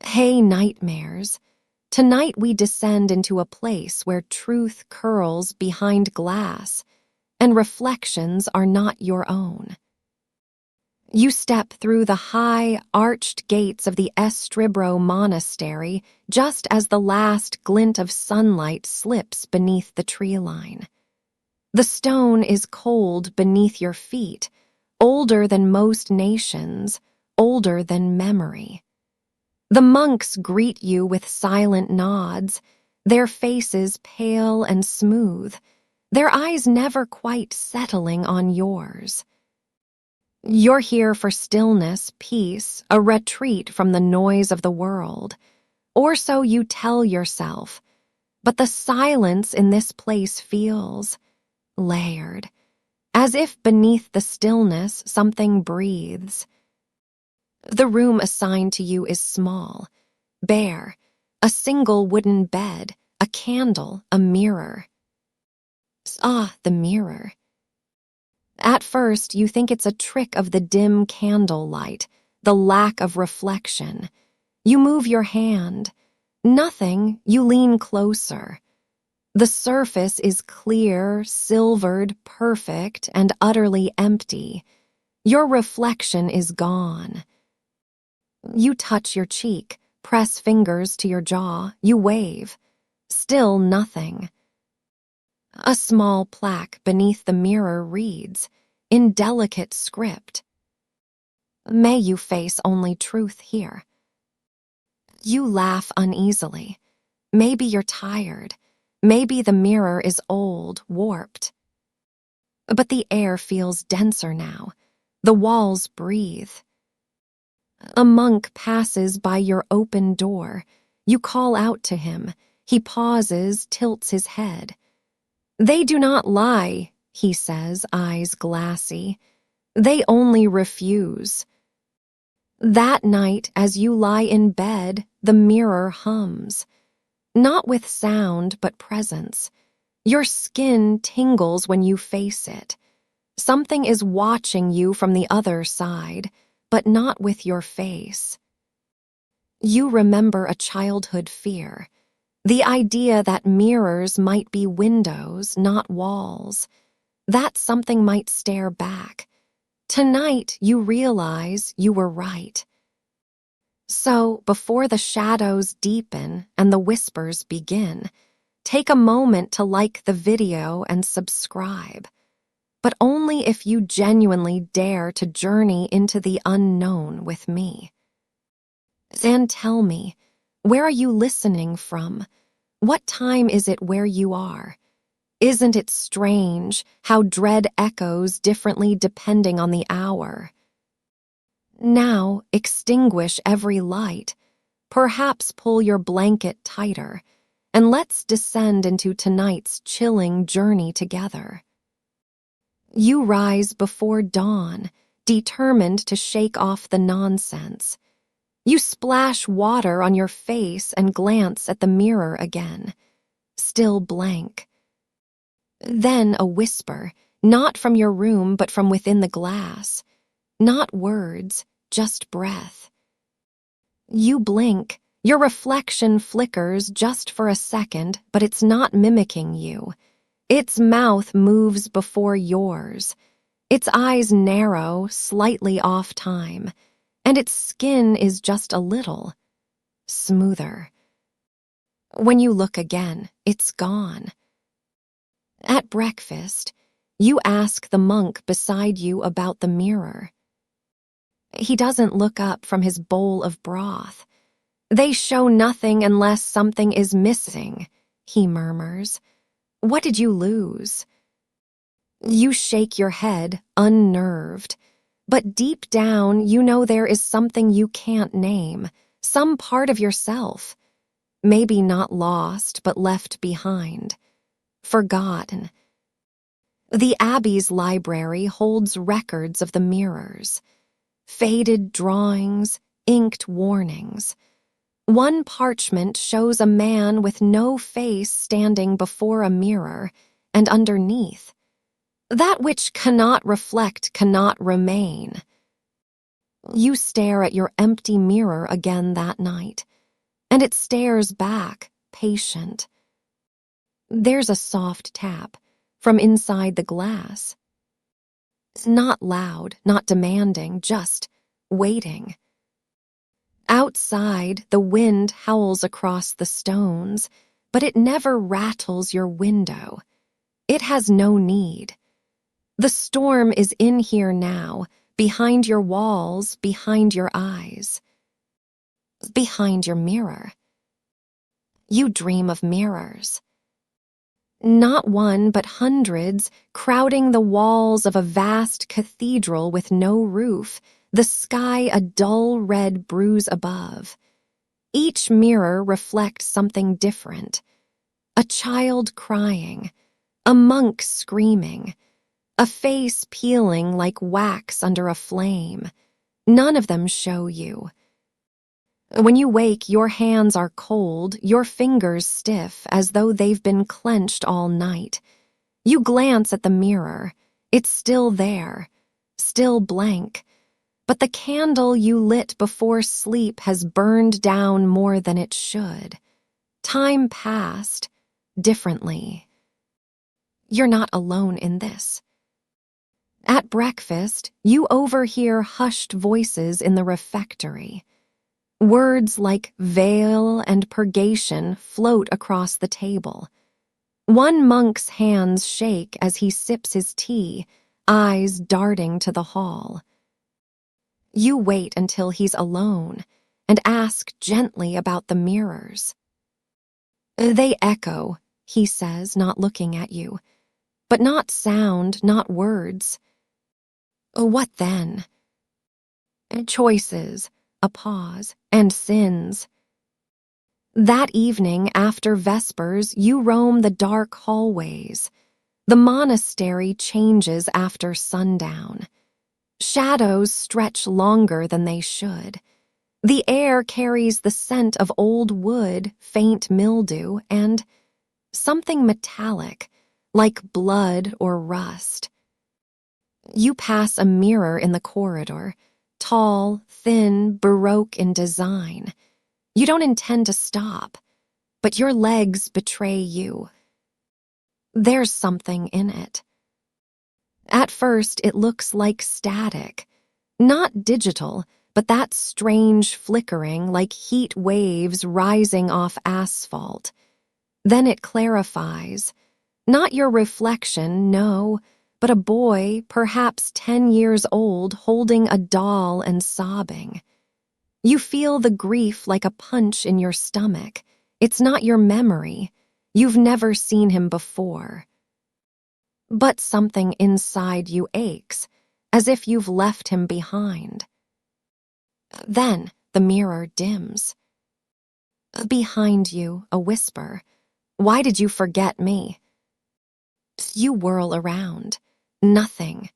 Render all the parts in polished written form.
Hey, nightmares. Tonight we descend into a place where truth curls behind glass and reflections are not your own. You step through the high, arched gates of the Estribro Monastery just as the last glint of sunlight slips beneath the tree line. The stone is cold beneath your feet, older than most nations, older than memory. The monks greet you with silent nods, their faces pale and smooth, their eyes never quite settling on yours. You're here for stillness, peace, a retreat from the noise of the world. Or so you tell yourself. But the silence in this place feels layered, as if beneath the stillness something breathes. The room assigned to you is small, bare, a single wooden bed, a candle, a mirror. The mirror. At first, you think it's a trick of the dim candlelight, the lack of reflection. You move your hand. Nothing, you lean closer. The surface is clear, silvered, perfect, and utterly empty. Your reflection is gone. You touch your cheek, press fingers to your jaw, you wave. Still nothing. A small plaque beneath the mirror reads, in delicate script, "May you face only truth here." You laugh uneasily. Maybe you're tired. Maybe the mirror is old, warped. But the air feels denser now. The walls breathe. A monk passes by your open door. You call out to him. He pauses, tilts his head. "They do not lie," he says, eyes glassy. "They only refuse." That night, as you lie in bed, the mirror hums. Not with sound, but presence. Your skin tingles when you face it. Something is watching you from the other side, but not with your face. You remember a childhood fear. The idea that mirrors might be windows, not walls. That something might stare back. Tonight, you realize you were right. So, before the shadows deepen and the whispers begin, take a moment to like the video and subscribe. But only if you genuinely dare to journey into the unknown with me. And tell me, where are you listening from? What time is it where you are? Isn't it strange how dread echoes differently depending on the hour? Now, extinguish every light, perhaps pull your blanket tighter, and let's descend into tonight's chilling journey together. You rise before dawn, determined to shake off the nonsense. You splash water on your face and glance at the mirror again, still blank. Then a whisper, not from your room but from within the glass. Not words, just breath. You blink. Your reflection flickers just for a second, but it's not mimicking you. Its mouth moves before yours. Its eyes narrow, slightly off time, and its skin is just a little smoother. When you look again, it's gone. At breakfast, you ask the monk beside you about the mirror. He doesn't look up from his bowl of broth. "They show nothing unless something is missing," he murmurs. "What did you lose?" You shake your head, unnerved. But deep down, you know there is something you can't name, some part of yourself. Maybe not lost, but left behind. Forgotten. The Abbey's library holds records of the mirrors. Faded drawings, inked warnings. One parchment shows a man with no face standing before a mirror, and underneath, "That which cannot reflect cannot remain." You stare at your empty mirror again that night, and it stares back, patient. There's a soft tap from inside the glass. It's not loud, not demanding, just waiting. Outside, the wind howls across the stones, but it never rattles your window. It has no need. The storm is in here now, behind your walls, behind your eyes, behind your mirror. You dream of mirrors. Not one, but hundreds, crowding the walls of a vast cathedral with no roof, the sky a dull red bruise above. Each mirror reflects something different. A child crying, a monk screaming, a face peeling like wax under a flame. None of them show you. When you wake, your hands are cold, your fingers stiff, as though they've been clenched all night. You glance at the mirror. It's still there, still blank. But the candle you lit before sleep has burned down more than it should. Time passed, differently. You're not alone in this. At breakfast, you overhear hushed voices in the refectory. Words like veil and purgation float across the table. One monk's hands shake as he sips his tea, eyes darting to the hall. You wait until he's alone and ask gently about the mirrors. They echo, he says, not looking at you, but not sound, not words. What then? Choices, a pause, and sins. That evening, after Vespers, you roam the dark hallways. The monastery changes after sundown. Shadows stretch longer than they should. The air carries the scent of old wood, faint mildew, and something metallic, like blood or rust. You pass a mirror in the corridor, tall, thin, Baroque in design. You don't intend to stop, but your legs betray you. There's something in it. At first, it looks like static. Not digital, but that strange flickering like heat waves rising off asphalt. Then it clarifies. Not your reflection, no, but a boy, perhaps 10 years old, holding a doll and sobbing. You feel the grief like a punch in your stomach. It's not your memory. You've never seen him before. But something inside you aches, as if you've left him behind. Then the mirror dims. Behind you, a whisper. Why did you forget me? You whirl around. Nothing.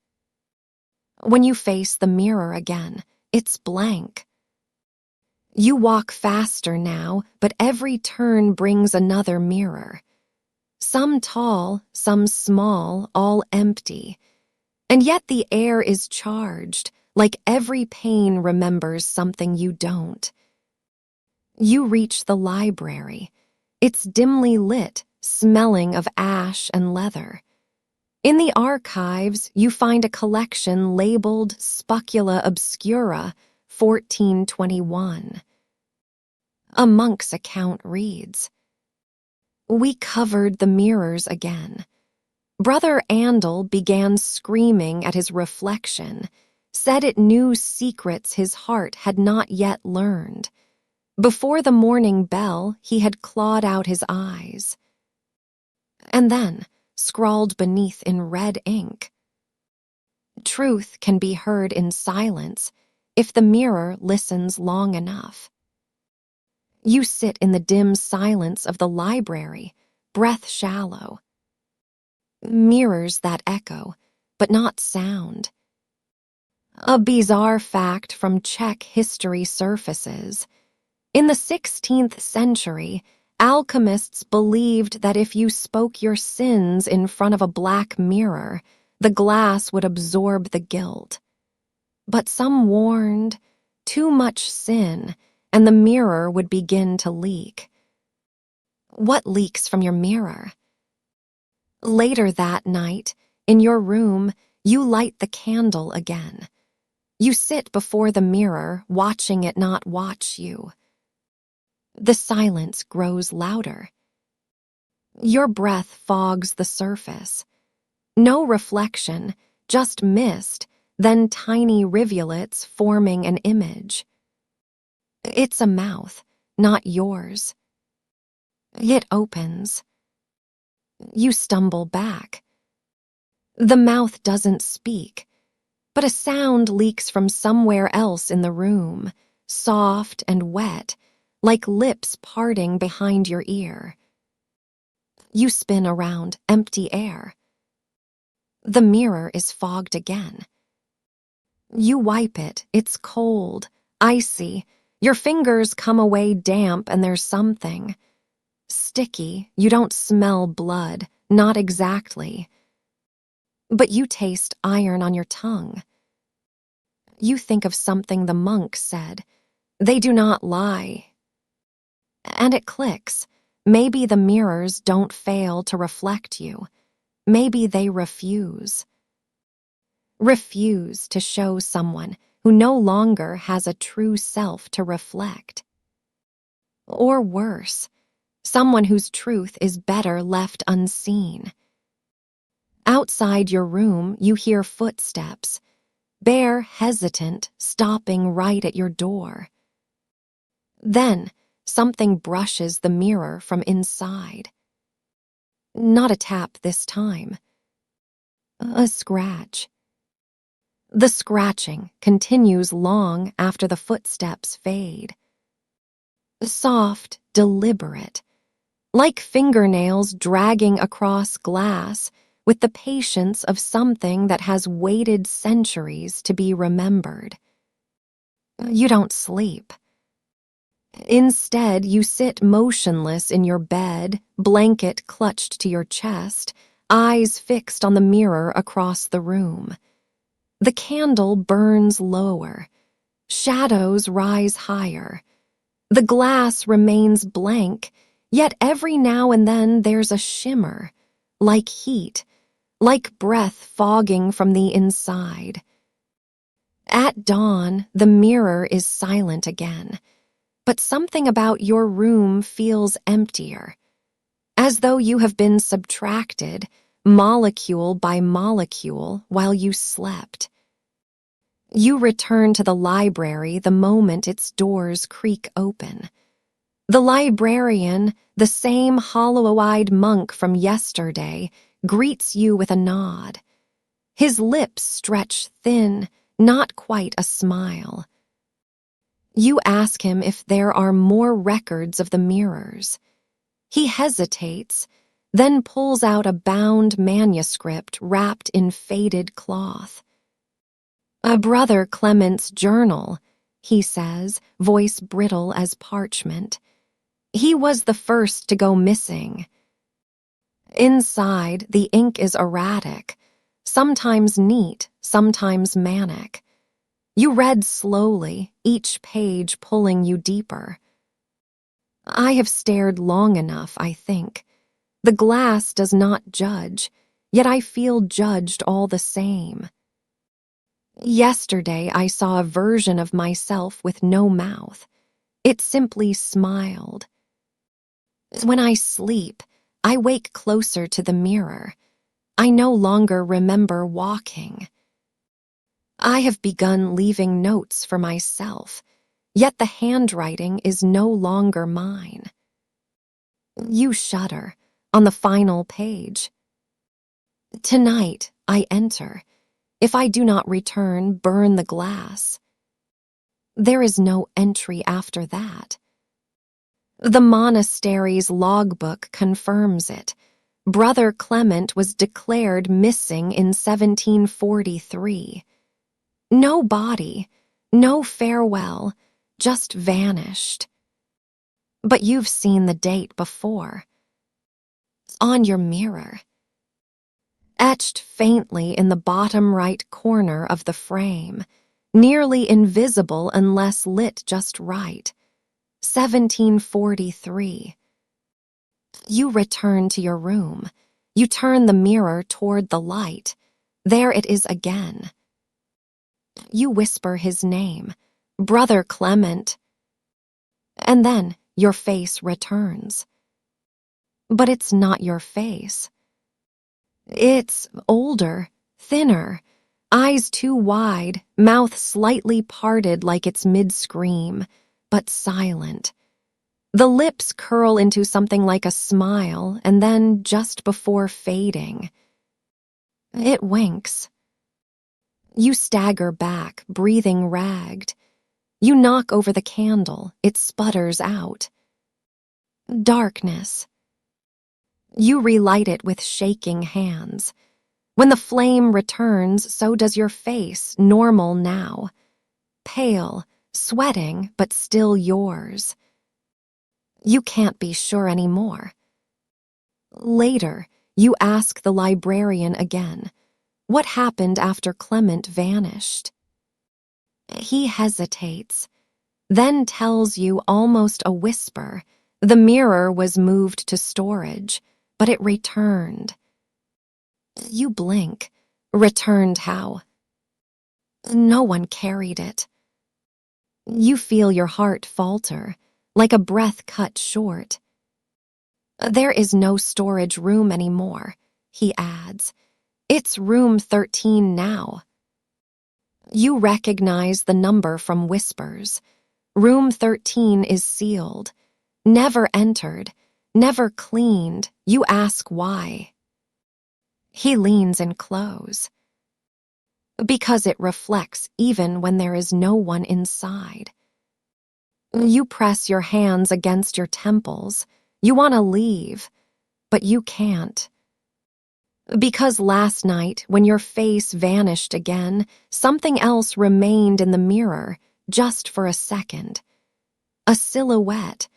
When you face the mirror again, it's blank. You walk faster now, but every turn brings another mirror. Some tall, some small, all empty. And yet the air is charged, like every pane remembers something you don't. You reach the library. It's dimly lit, smelling of ash and leather. In the archives, you find a collection labeled Specula Obscura, 1421. A monk's account reads, "We covered the mirrors again. Brother Andal began screaming at his reflection, said it knew secrets his heart had not yet learned. Before the morning bell, he had clawed out his eyes." And then, scrawled beneath in red ink, "Truth can be heard in silence if the mirror listens long enough." You sit in the dim silence of the library, breath shallow. Mirrors that echo, but not sound. A bizarre fact from Czech history surfaces. In the 16th century, alchemists believed that if you spoke your sins in front of a black mirror, the glass would absorb the guilt. But some warned, too much sin, and the mirror would begin to leak. What leaks from your mirror? Later that night, in your room, you light the candle again. You sit before the mirror, watching it not watch you. The silence grows louder. Your breath fogs the surface. No reflection, just mist, then tiny rivulets forming an image. It's a mouth, not yours. It opens. You stumble back. The mouth doesn't speak, but a sound leaks from somewhere else in the room, soft and wet, like lips parting behind your ear. You spin around empty air. The mirror is fogged again. You wipe it, it's cold, icy. Your fingers come away damp and there's something sticky. You don't smell blood, not exactly. But you taste iron on your tongue. You think of something the monk said. They do not lie. And it clicks. Maybe the mirrors don't fail to reflect you. Maybe they refuse. Refuse to show someone who no longer has a true self to reflect. Or worse, someone whose truth is better left unseen. Outside your room, you hear footsteps, bare, hesitant, stopping right at your door. Then, something brushes the mirror from inside. Not a tap this time. A scratch. The scratching continues long after the footsteps fade. Soft, deliberate, like fingernails dragging across glass with the patience of something that has waited centuries to be remembered. You don't sleep. Instead, you sit motionless in your bed, blanket clutched to your chest, eyes fixed on the mirror across the room. The candle burns lower. Shadows rise higher. The glass remains blank, yet every now and then there's a shimmer, like heat, like breath fogging from the inside. At dawn, the mirror is silent again, but something about your room feels emptier, as though you have been subtracted, molecule by molecule, while you slept. You return to the library the moment its doors creak open. The librarian, the same hollow-eyed monk from yesterday, greets you with a nod. His lips stretch thin, not quite a smile. You ask him if there are more records of the mirrors. He hesitates, then pulls out a bound manuscript wrapped in faded cloth. "A Brother Clement's journal," he says, voice brittle as parchment. "He was the first to go missing." Inside, the ink is erratic, sometimes neat, sometimes manic. You read slowly, each page pulling you deeper. I have stared long enough, I think. The glass does not judge, yet I feel judged all the same. Yesterday I saw a version of myself with no mouth. It simply smiled. When I sleep, I wake closer to the mirror. I no longer remember walking. I have begun leaving notes for myself, yet the handwriting is no longer mine. You shudder on the final page. Tonight I enter. If I do not return, burn the glass. There is no entry after that. The monastery's logbook confirms it. Brother Clement was declared missing in 1743. No body, no farewell, just vanished. But you've seen the date before. On your mirror. Etched faintly in the bottom right corner of the frame, nearly invisible unless lit just right. 1743. You return to your room. You turn the mirror toward the light. There it is again. You whisper his name, Brother Clement. And then your face returns. But it's not your face. It's older, thinner, eyes too wide, mouth slightly parted like it's mid-scream, but silent. The lips curl into something like a smile, and then, just before fading, it winks. You stagger back, breathing ragged. You knock over the candle. It sputters out. Darkness. You relight it with shaking hands. When the flame returns, so does your face, normal now. Pale, sweating, but still yours. You can't be sure anymore. Later, you ask the librarian again, what happened after Clement vanished? He hesitates, then tells you almost a whisper, the mirror was moved to storage, but it returned. You blink. Returned how? No one carried it. You feel your heart falter, like a breath cut short. There is no storage room anymore, he adds. It's room 13 now. You recognize the number from whispers. Room 13 is sealed. Never entered, never cleaned. You ask why. He leans in close. Because it reflects even when there is no one inside. You press your hands against your temples. You want to leave, but you can't. Because last night, when your face vanished again, something else remained in the mirror, just for a second. A silhouette,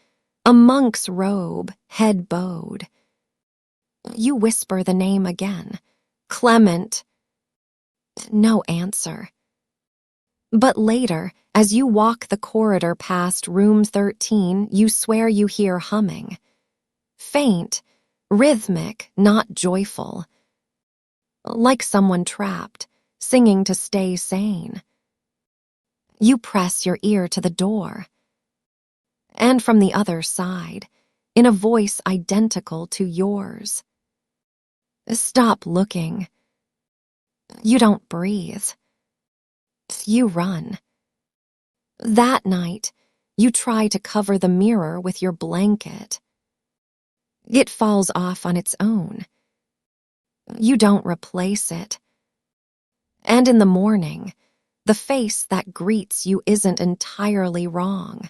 a monk's robe, head bowed. You whisper the name again. Clement. No answer. But later, as you walk the corridor past room 13, you swear you hear humming. Faint, rhythmic, not joyful. Like someone trapped, singing to stay sane. You press your ear to the door. And from the other side, in a voice identical to yours. Stop looking. You don't breathe. You run. That night, you try to cover the mirror with your blanket. It falls off on its own. You don't replace it. And in the morning, the face that greets you isn't entirely wrong.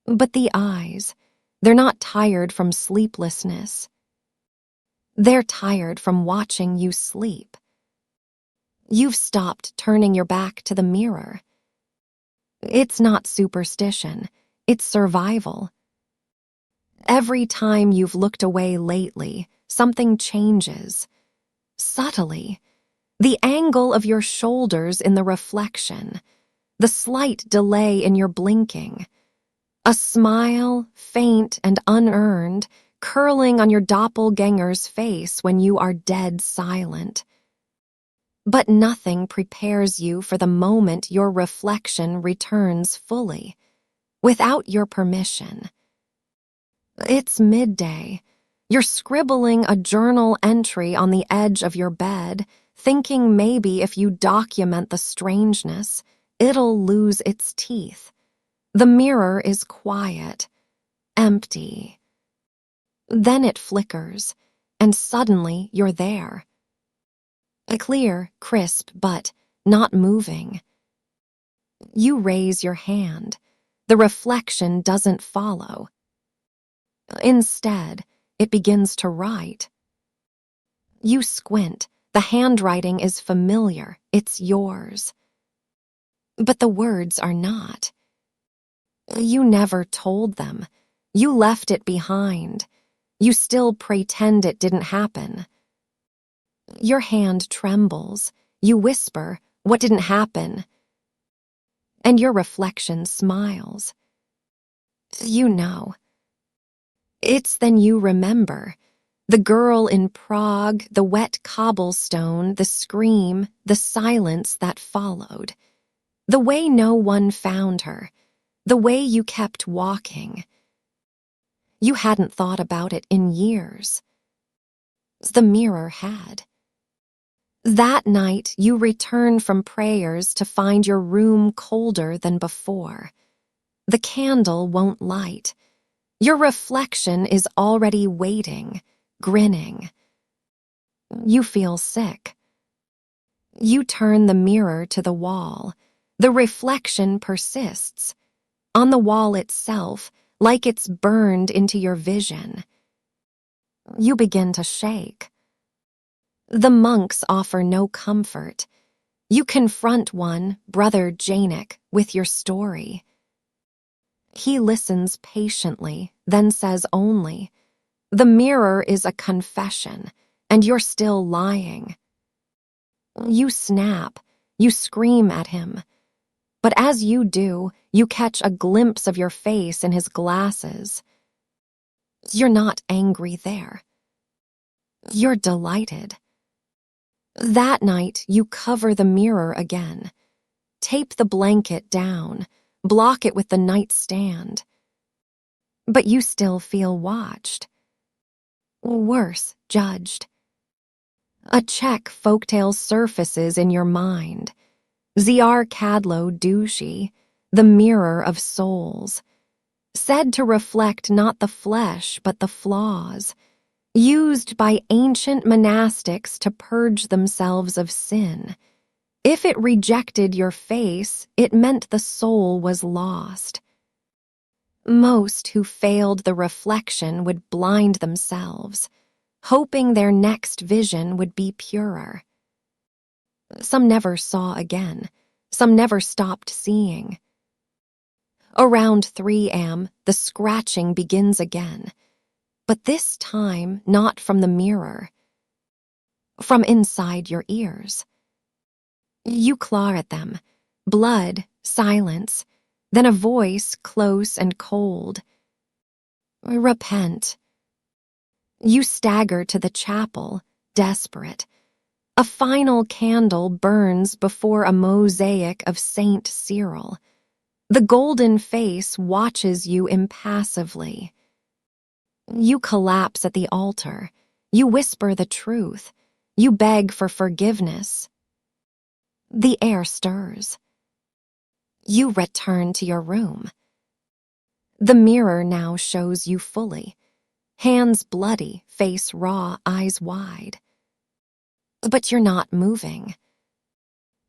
But the eyes, they're not tired from sleeplessness. They're tired from watching you sleep. You've stopped turning your back to the mirror. It's not superstition, it's survival. Every time you've looked away lately, something changes. Subtly. The angle of your shoulders in the reflection. The slight delay in your blinking. A smile, faint and unearned, curling on your doppelganger's face when you are dead silent. But nothing prepares you for the moment your reflection returns fully, without your permission. It's midday. You're scribbling a journal entry on the edge of your bed, thinking maybe if you document the strangeness, it'll lose its teeth. The mirror is quiet, empty. Then it flickers, and suddenly you're there. Clear, crisp, but not moving. You raise your hand. The reflection doesn't follow. Instead, it begins to write. You squint. The handwriting is familiar. It's yours. But the words are not. You never told them. You left it behind. You still pretend it didn't happen. Your hand trembles. You whisper, what didn't happen? and your reflection smiles. You know. It's then you remember. The girl in Prague, the wet cobblestone, the scream, the silence that followed. The way no one found her, the way you kept walking. You hadn't thought about it in years. The mirror had. That night, you return from prayers to find your room colder than before. The candle won't light. Your reflection is already waiting, grinning. You feel sick. You turn the mirror to the wall. The reflection persists. On the wall itself, like it's burned into your vision. You begin to shake. The monks offer no comfort. You confront one, Brother Janik, with your story. He listens patiently, then says only, "The mirror is a confession, and you're still lying." You snap, you scream at him. But as you do, you catch a glimpse of your face in his glasses. You're not angry there. You're delighted. That night, you cover the mirror again. Tape the blanket down, block it with the nightstand. But you still feel watched. Worse, judged. A Czech folktale surfaces in your mind. Ziar Cadlo Dushi, the mirror of souls. Said to reflect not the flesh but the flaws. Used by ancient monastics to purge themselves of sin. If it rejected your face, it meant the soul was lost. Most who failed the reflection would blind themselves, hoping their next vision would be purer. Some never saw again. Some never stopped seeing. Around 3 a.m., the scratching begins again. But this time, not from the mirror. From inside your ears. You claw at them. Blood, silence, then a voice close and cold. Repent. You stagger to the chapel, desperate. A final candle burns before a mosaic of Saint Cyril. The golden face watches you impassively. You collapse at the altar. You whisper the truth. You beg for forgiveness. The air stirs. You return to your room. The mirror now shows you fully. Hands bloody, face raw, eyes wide. But you're not moving.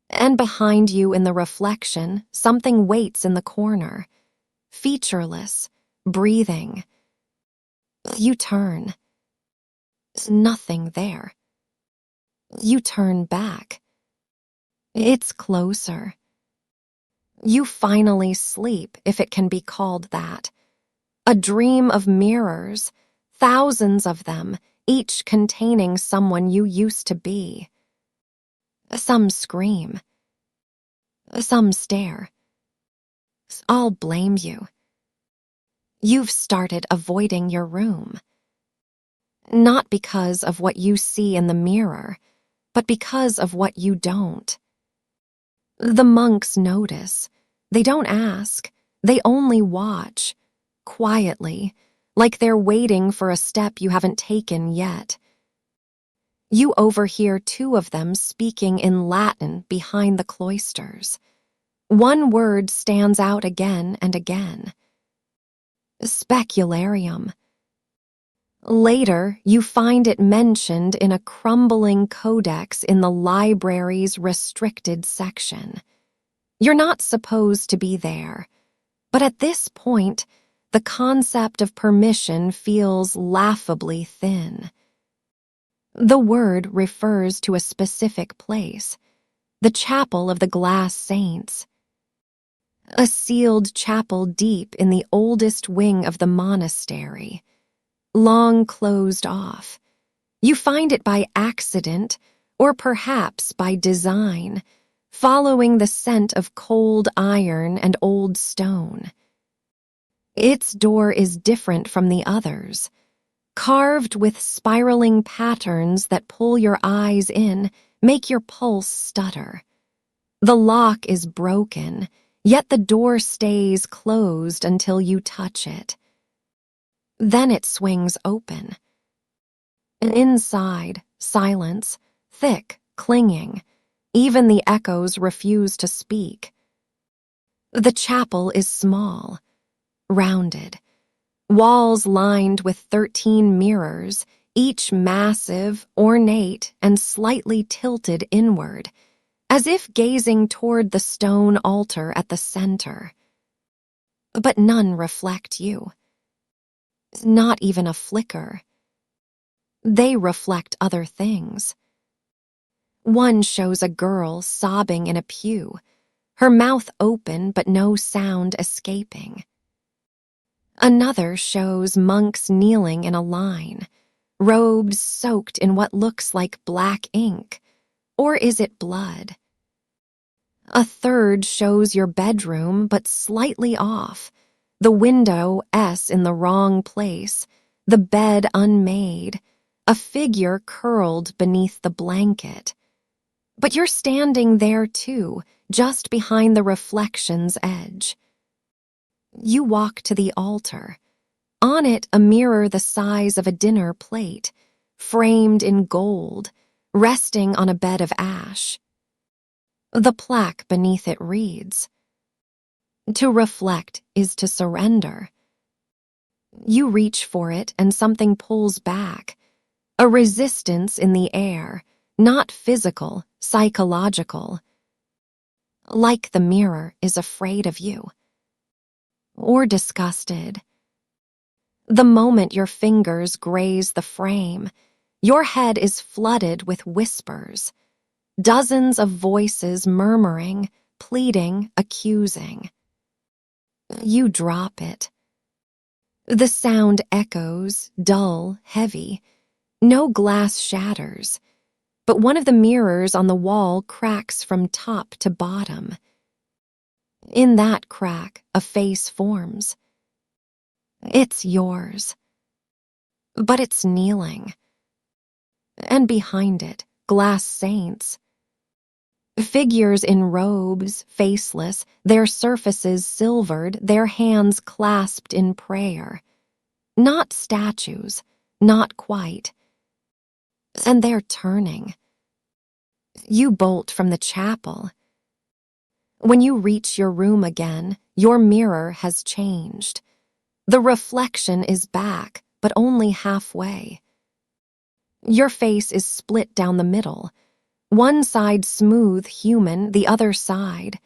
And behind you in the reflection, something waits in the corner. Featureless, breathing. You turn. There's nothing there. You turn back. It's closer. You finally sleep, if it can be called that. A dream of mirrors, thousands of them, each containing someone you used to be. Some scream. Some stare. I'll blame you. You've started avoiding your room. Not because of what you see in the mirror, but because of what you don't. The monks notice. They don't ask. They only watch, quietly, like they're waiting for a step you haven't taken yet. You overhear 2 of them speaking in Latin behind the cloisters. One word stands out again and again. Specularium. Later, you find it mentioned in a crumbling codex in the library's restricted section. You're not supposed to be there, but at this point, the concept of permission feels laughably thin. The word refers to a specific place, the chapel of the glass saints. A sealed chapel deep in the oldest wing of the monastery. Long closed off. You find it by accident, or perhaps by design, following the scent of cold iron and old stone. Its door is different from the others, carved with spiraling patterns that pull your eyes in, make your pulse stutter. The lock is broken, yet the door stays closed until you touch it. Then it swings open. Inside, silence, thick, clinging. Even the echoes refuse to speak. The chapel is small, rounded. Walls lined with 13 mirrors, each massive, ornate, and slightly tilted inward, as if gazing toward the stone altar at the center. But none reflect you. Not even a flicker. They reflect other things. One shows a girl sobbing in a pew, her mouth open but no sound escaping. Another shows monks kneeling in a line, robes soaked in what looks like black ink, or is it blood? A third shows your bedroom but slightly off, the window S in the wrong place, the bed unmade, a figure curled beneath the blanket. But you're standing there too, just behind the reflection's edge. You walk to the altar. On it, a mirror the size of a dinner plate, framed in gold, resting on a bed of ash. The plaque beneath it reads, "To reflect is to surrender." You reach for it and something pulls back, a resistance in the air, not physical, psychological. Like the mirror is afraid of you. Or disgusted. The moment your fingers graze the frame, your head is flooded with whispers, dozens of voices murmuring, pleading, accusing. You drop it. The sound echoes, dull, heavy. No glass shatters, but one of the mirrors on the wall cracks from top to bottom. In that crack, a face forms. It's yours. But it's kneeling. And behind it, glass saints. Figures in robes, faceless, their surfaces silvered, their hands clasped in prayer. Not statues, not quite. And they're turning. You bolt from the chapel. When you reach your room again, your mirror has changed. The reflection is back, but only halfway. Your face is split down the middle. One side smooth, human, the other side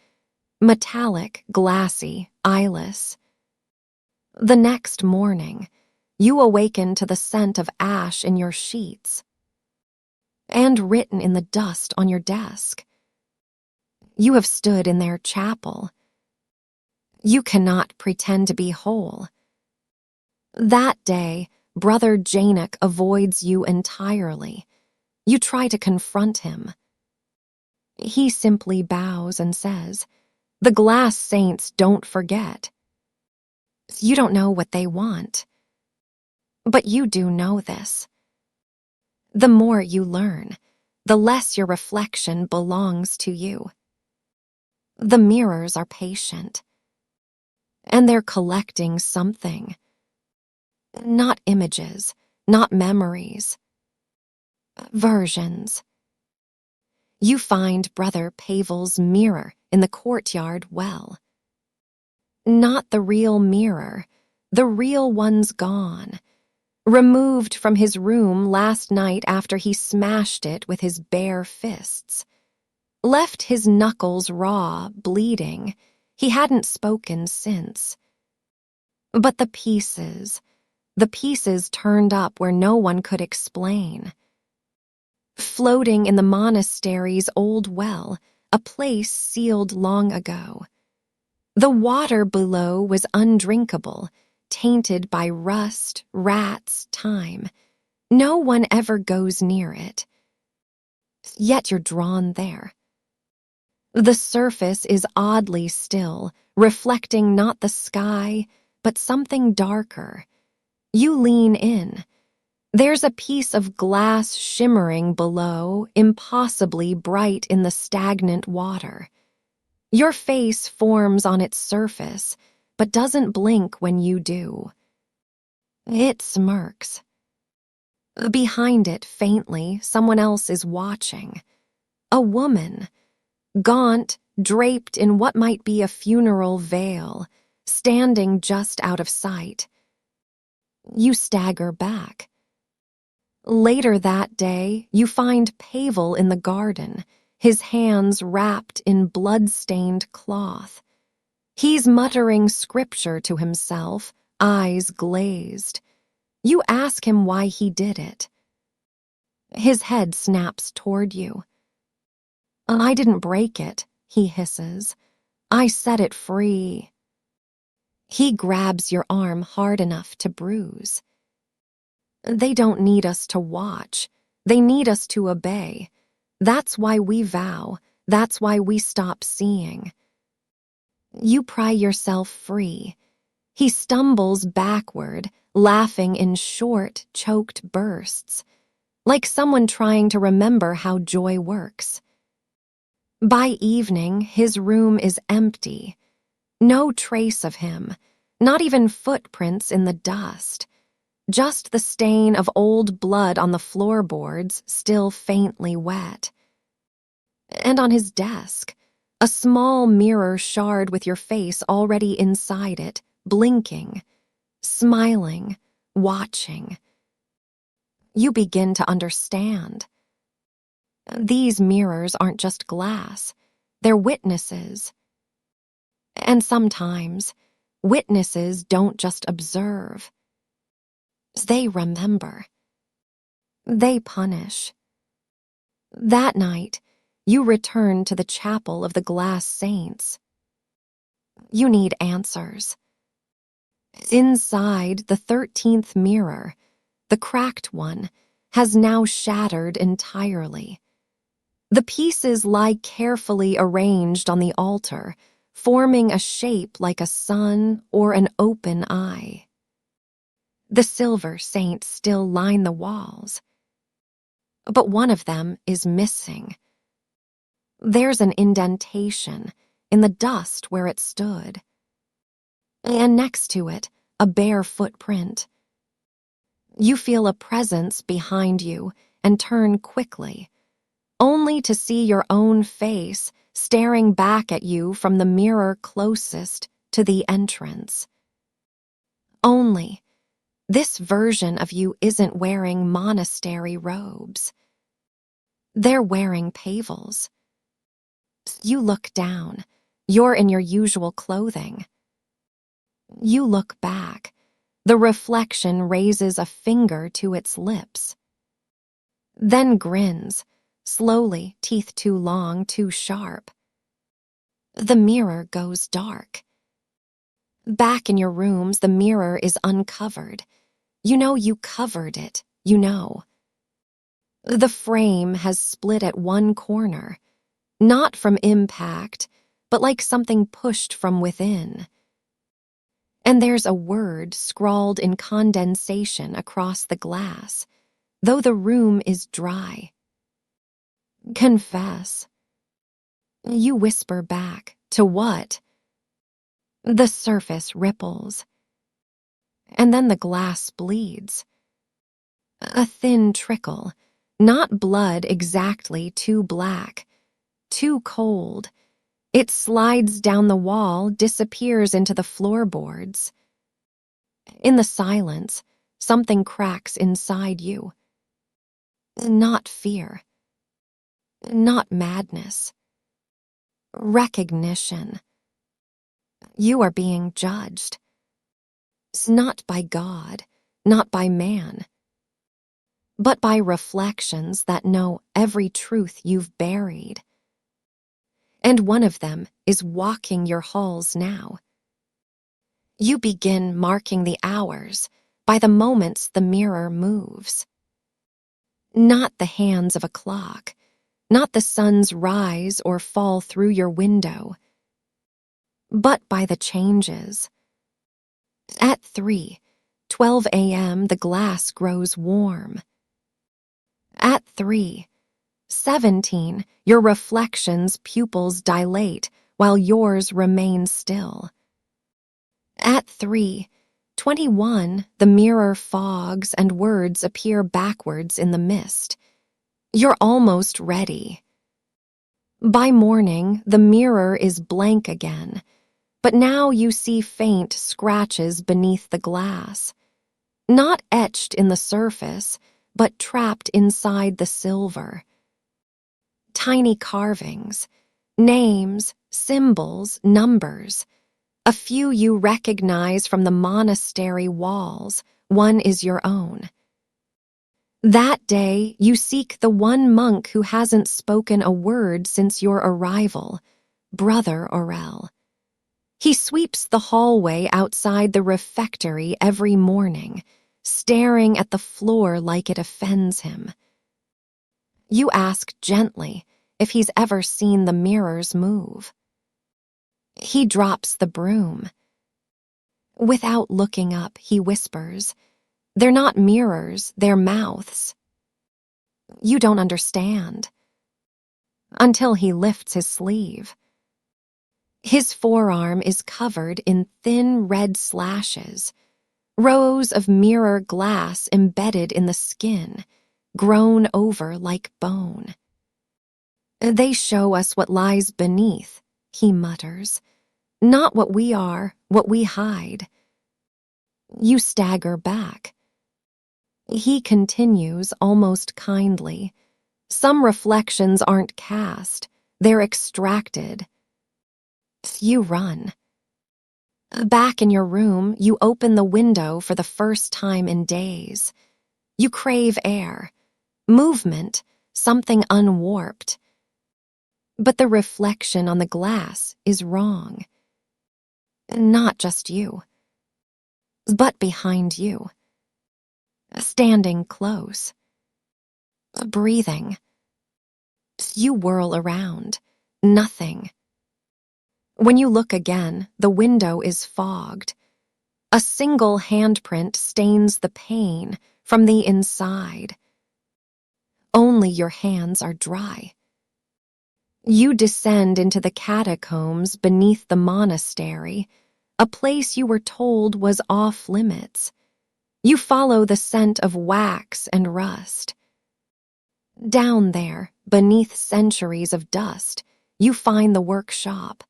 metallic, glassy, eyeless. The next morning, you awaken to the scent of ash in your sheets and written in the dust on your desk. You have stood in their chapel. You cannot pretend to be whole. That day, Brother Janek avoids you entirely. You try to confront him. He simply bows and says, "The glass saints don't forget." You don't know what they want. But you do know this. The more you learn, the less your reflection belongs to you. The mirrors are patient. And they're collecting something. Not images, not memories. Versions. You find Brother Pavel's mirror in the courtyard well. Not the real mirror, the real one's gone. Removed from his room last night after he smashed it with his bare fists. Left his knuckles raw, bleeding. He hadn't spoken since. But the pieces turned up where no one could explain. Floating in the monastery's old well, a place sealed long ago. The water below was undrinkable, tainted by rust, rats, time. No one ever goes near it. Yet you're drawn there. The surface is oddly still, reflecting not the sky, but something darker. You lean in. There's a piece of glass shimmering below, impossibly bright in the stagnant water. Your face forms on its surface, but doesn't blink when you do. It smirks. Behind it, faintly, someone else is watching. A woman, gaunt, draped in what might be a funeral veil, standing just out of sight. You stagger back. Later that day, you find Pavel in the garden, his hands wrapped in blood-stained cloth. He's muttering scripture to himself, eyes glazed. You ask him why he did it. His head snaps toward you. "I didn't break it," he hisses. "I set it free." He grabs your arm hard enough to bruise. They don't need us to watch. They need us to obey. That's why we vow. That's why we stop seeing. You pry yourself free. He stumbles backward, laughing in short, choked bursts, like someone trying to remember how joy works. By evening, his room is empty. No trace of him, not even footprints in the dust. Just the stain of old blood on the floorboards, still faintly wet. And on his desk, a small mirror shard with your face already inside it, blinking, smiling, watching. You begin to understand. These mirrors aren't just glass, they're witnesses. And sometimes, witnesses don't just observe. They remember. They punish. That night, you return to the chapel of the glass saints. You need answers. Inside, the 13th mirror, the cracked one, has now shattered entirely. The pieces lie carefully arranged on the altar, forming a shape like a sun or an open eye. The silver saints still line the walls, but one of them is missing. There's an indentation in the dust where it stood, and next to it, a bare footprint. You feel a presence behind you and turn quickly, only to see your own face staring back at you from the mirror closest to the entrance. Only, this version of you isn't wearing monastery robes. They're wearing Pavels. You look down. You're in your usual clothing. You look back. The reflection raises a finger to its lips. Then grins, slowly, teeth too long, too sharp. The mirror goes dark. Back in your rooms, the mirror is uncovered. You know you covered it, you know. The frame has split at one corner, not from impact, but like something pushed from within. And there's a word scrawled in condensation across the glass, though the room is dry. Confess. You whisper back, to what? The surface ripples. And then the glass bleeds. A thin trickle, not blood exactly, too black, too cold. It slides down the wall, disappears into the floorboards. In the silence, something cracks inside you. Not fear. Not madness. Recognition. You are being judged. Not by God, not by man, but by reflections that know every truth you've buried. And one of them is walking your halls now. You begin marking the hours by the moments the mirror moves. Not the hands of a clock, not the sun's rise or fall through your window, but by the changes. At 3:12 a.m., the glass grows warm. At 3:17, your reflection's pupils dilate while yours remain still. At 3:21, the mirror fogs and words appear backwards in the mist. You're almost ready. By morning, the mirror is blank again, but now you see faint scratches beneath the glass, not etched in the surface, but trapped inside the silver. Tiny carvings, names, symbols, numbers. A few you recognize from the monastery walls, one is your own. That day, you seek the one monk who hasn't spoken a word since your arrival, Brother Aurel. He sweeps the hallway outside the refectory every morning, staring at the floor like it offends him. You ask gently if he's ever seen the mirrors move. He drops the broom. Without looking up, he whispers, "They're not mirrors, they're mouths." You don't understand. Until he lifts his sleeve. His forearm is covered in thin red slashes, rows of mirror glass embedded in the skin, grown over like bone. "They show us what lies beneath," he mutters. "Not what we are, what we hide." You stagger back. He continues almost kindly. "Some reflections aren't cast, they're extracted." You run. Back in your room, you open the window for the first time in days. You crave air, movement, something unwarped. But the reflection on the glass is wrong. Not just you, but behind you. Standing close. Breathing. You whirl around. Nothing. When you look again, the window is fogged. A single handprint stains the pane from the inside. Only your hands are dry. You descend into the catacombs beneath the monastery, a place you were told was off limits. You follow the scent of wax and rust. Down there, beneath centuries of dust, you find the workshop.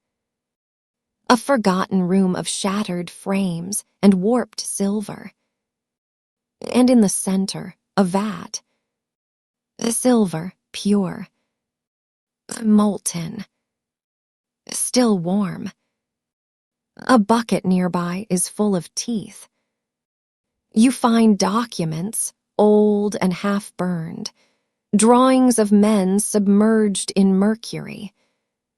A forgotten room of shattered frames and warped silver. And in the center, a vat. Silver, pure. Molten. Still warm. A bucket nearby is full of teeth. You find documents, old and half-burned, drawings of men submerged in mercury,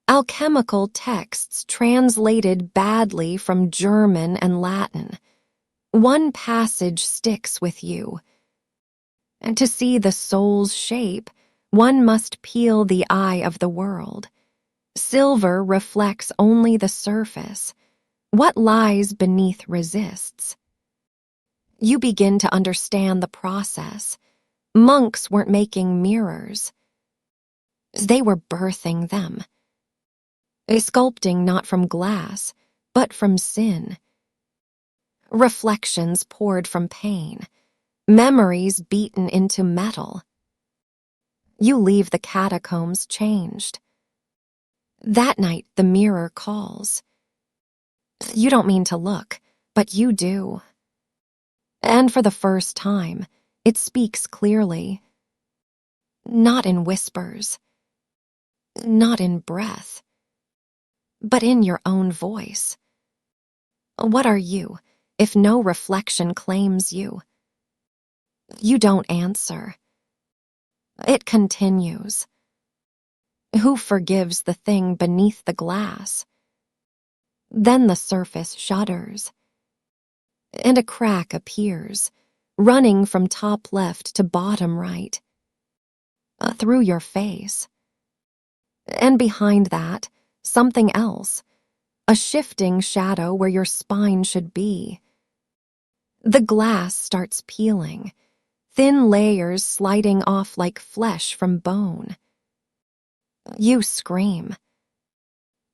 alchemical texts translated badly from German and Latin. One passage sticks with you. And to see the soul's shape, one must peel the eye of the world. Silver reflects only the surface. What lies beneath resists. You begin to understand the process. Monks weren't making mirrors. They were birthing them. Sculpting not from glass, but from sin. Reflections poured from pain. Memories beaten into metal. You leave the catacombs changed. That night, the mirror calls. You don't mean to look, but you do. And for the first time, it speaks clearly. Not in whispers. Not in breath. But in your own voice. What are you, if no reflection claims you? You don't answer. It continues. Who forgives the thing beneath the glass? Then the surface shudders. And a crack appears, running from top left to bottom right. Through your face. And behind that, something else, a shifting shadow where your spine should be. The glass starts peeling, thin layers sliding off like flesh from bone. You scream,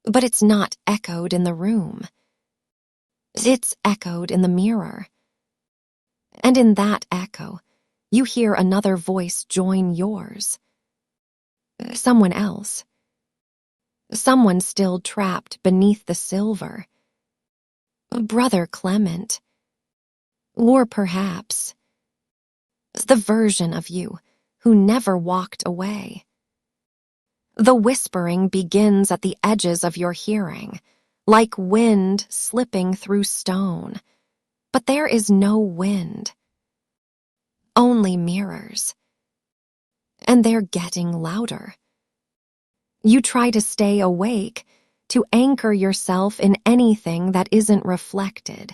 but it's not echoed in the room. It's echoed in the mirror. And in that echo, you hear another voice join yours. Someone else. Someone still trapped beneath the silver. Brother Clement. Or perhaps the version of you who never walked away. The whispering begins at the edges of your hearing, like wind slipping through stone. But there is no wind. Only mirrors. And they're getting louder. You try to stay awake, to anchor yourself in anything that isn't reflected.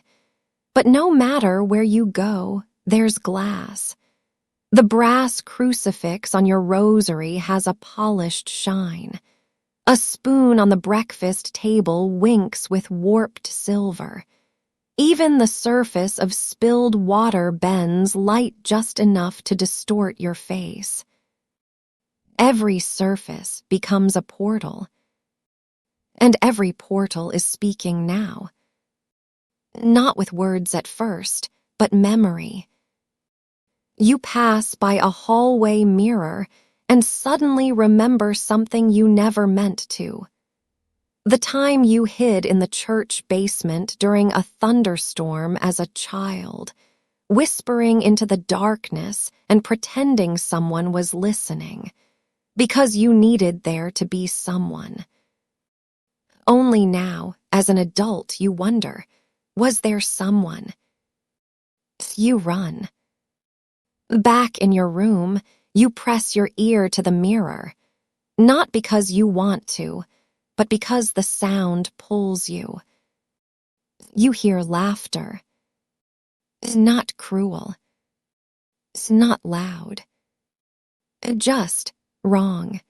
But no matter where you go, there's glass. The brass crucifix on your rosary has a polished shine. A spoon on the breakfast table winks with warped silver. Even the surface of spilled water bends light just enough to distort your face. Every surface becomes a portal. And every portal is speaking now. Not with words at first, but memory. You pass by a hallway mirror and suddenly remember something you never meant to. The time you hid in the church basement during a thunderstorm as a child, whispering into the darkness and pretending someone was listening, because you needed there to be someone. Only now, as an adult, you wonder, was there someone? You run. Back in your room, you press your ear to the mirror, not because you want to, but because the sound pulls you. You hear laughter. Not cruel. Not loud. Just wrong.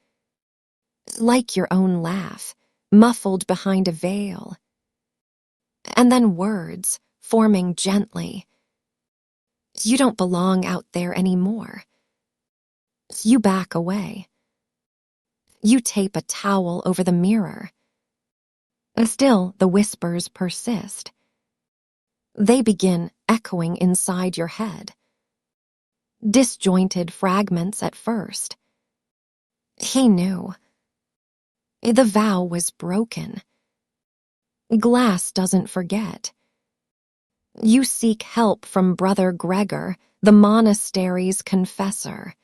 Like your own laugh, muffled behind a veil. And then words, forming gently. You don't belong out there anymore. You back away. You tape a towel over the mirror. Still, the whispers persist. They begin echoing inside your head. Disjointed fragments at first. He knew. The vow was broken. Glass doesn't forget. You seek help from Brother Gregor, the monastery's confessor.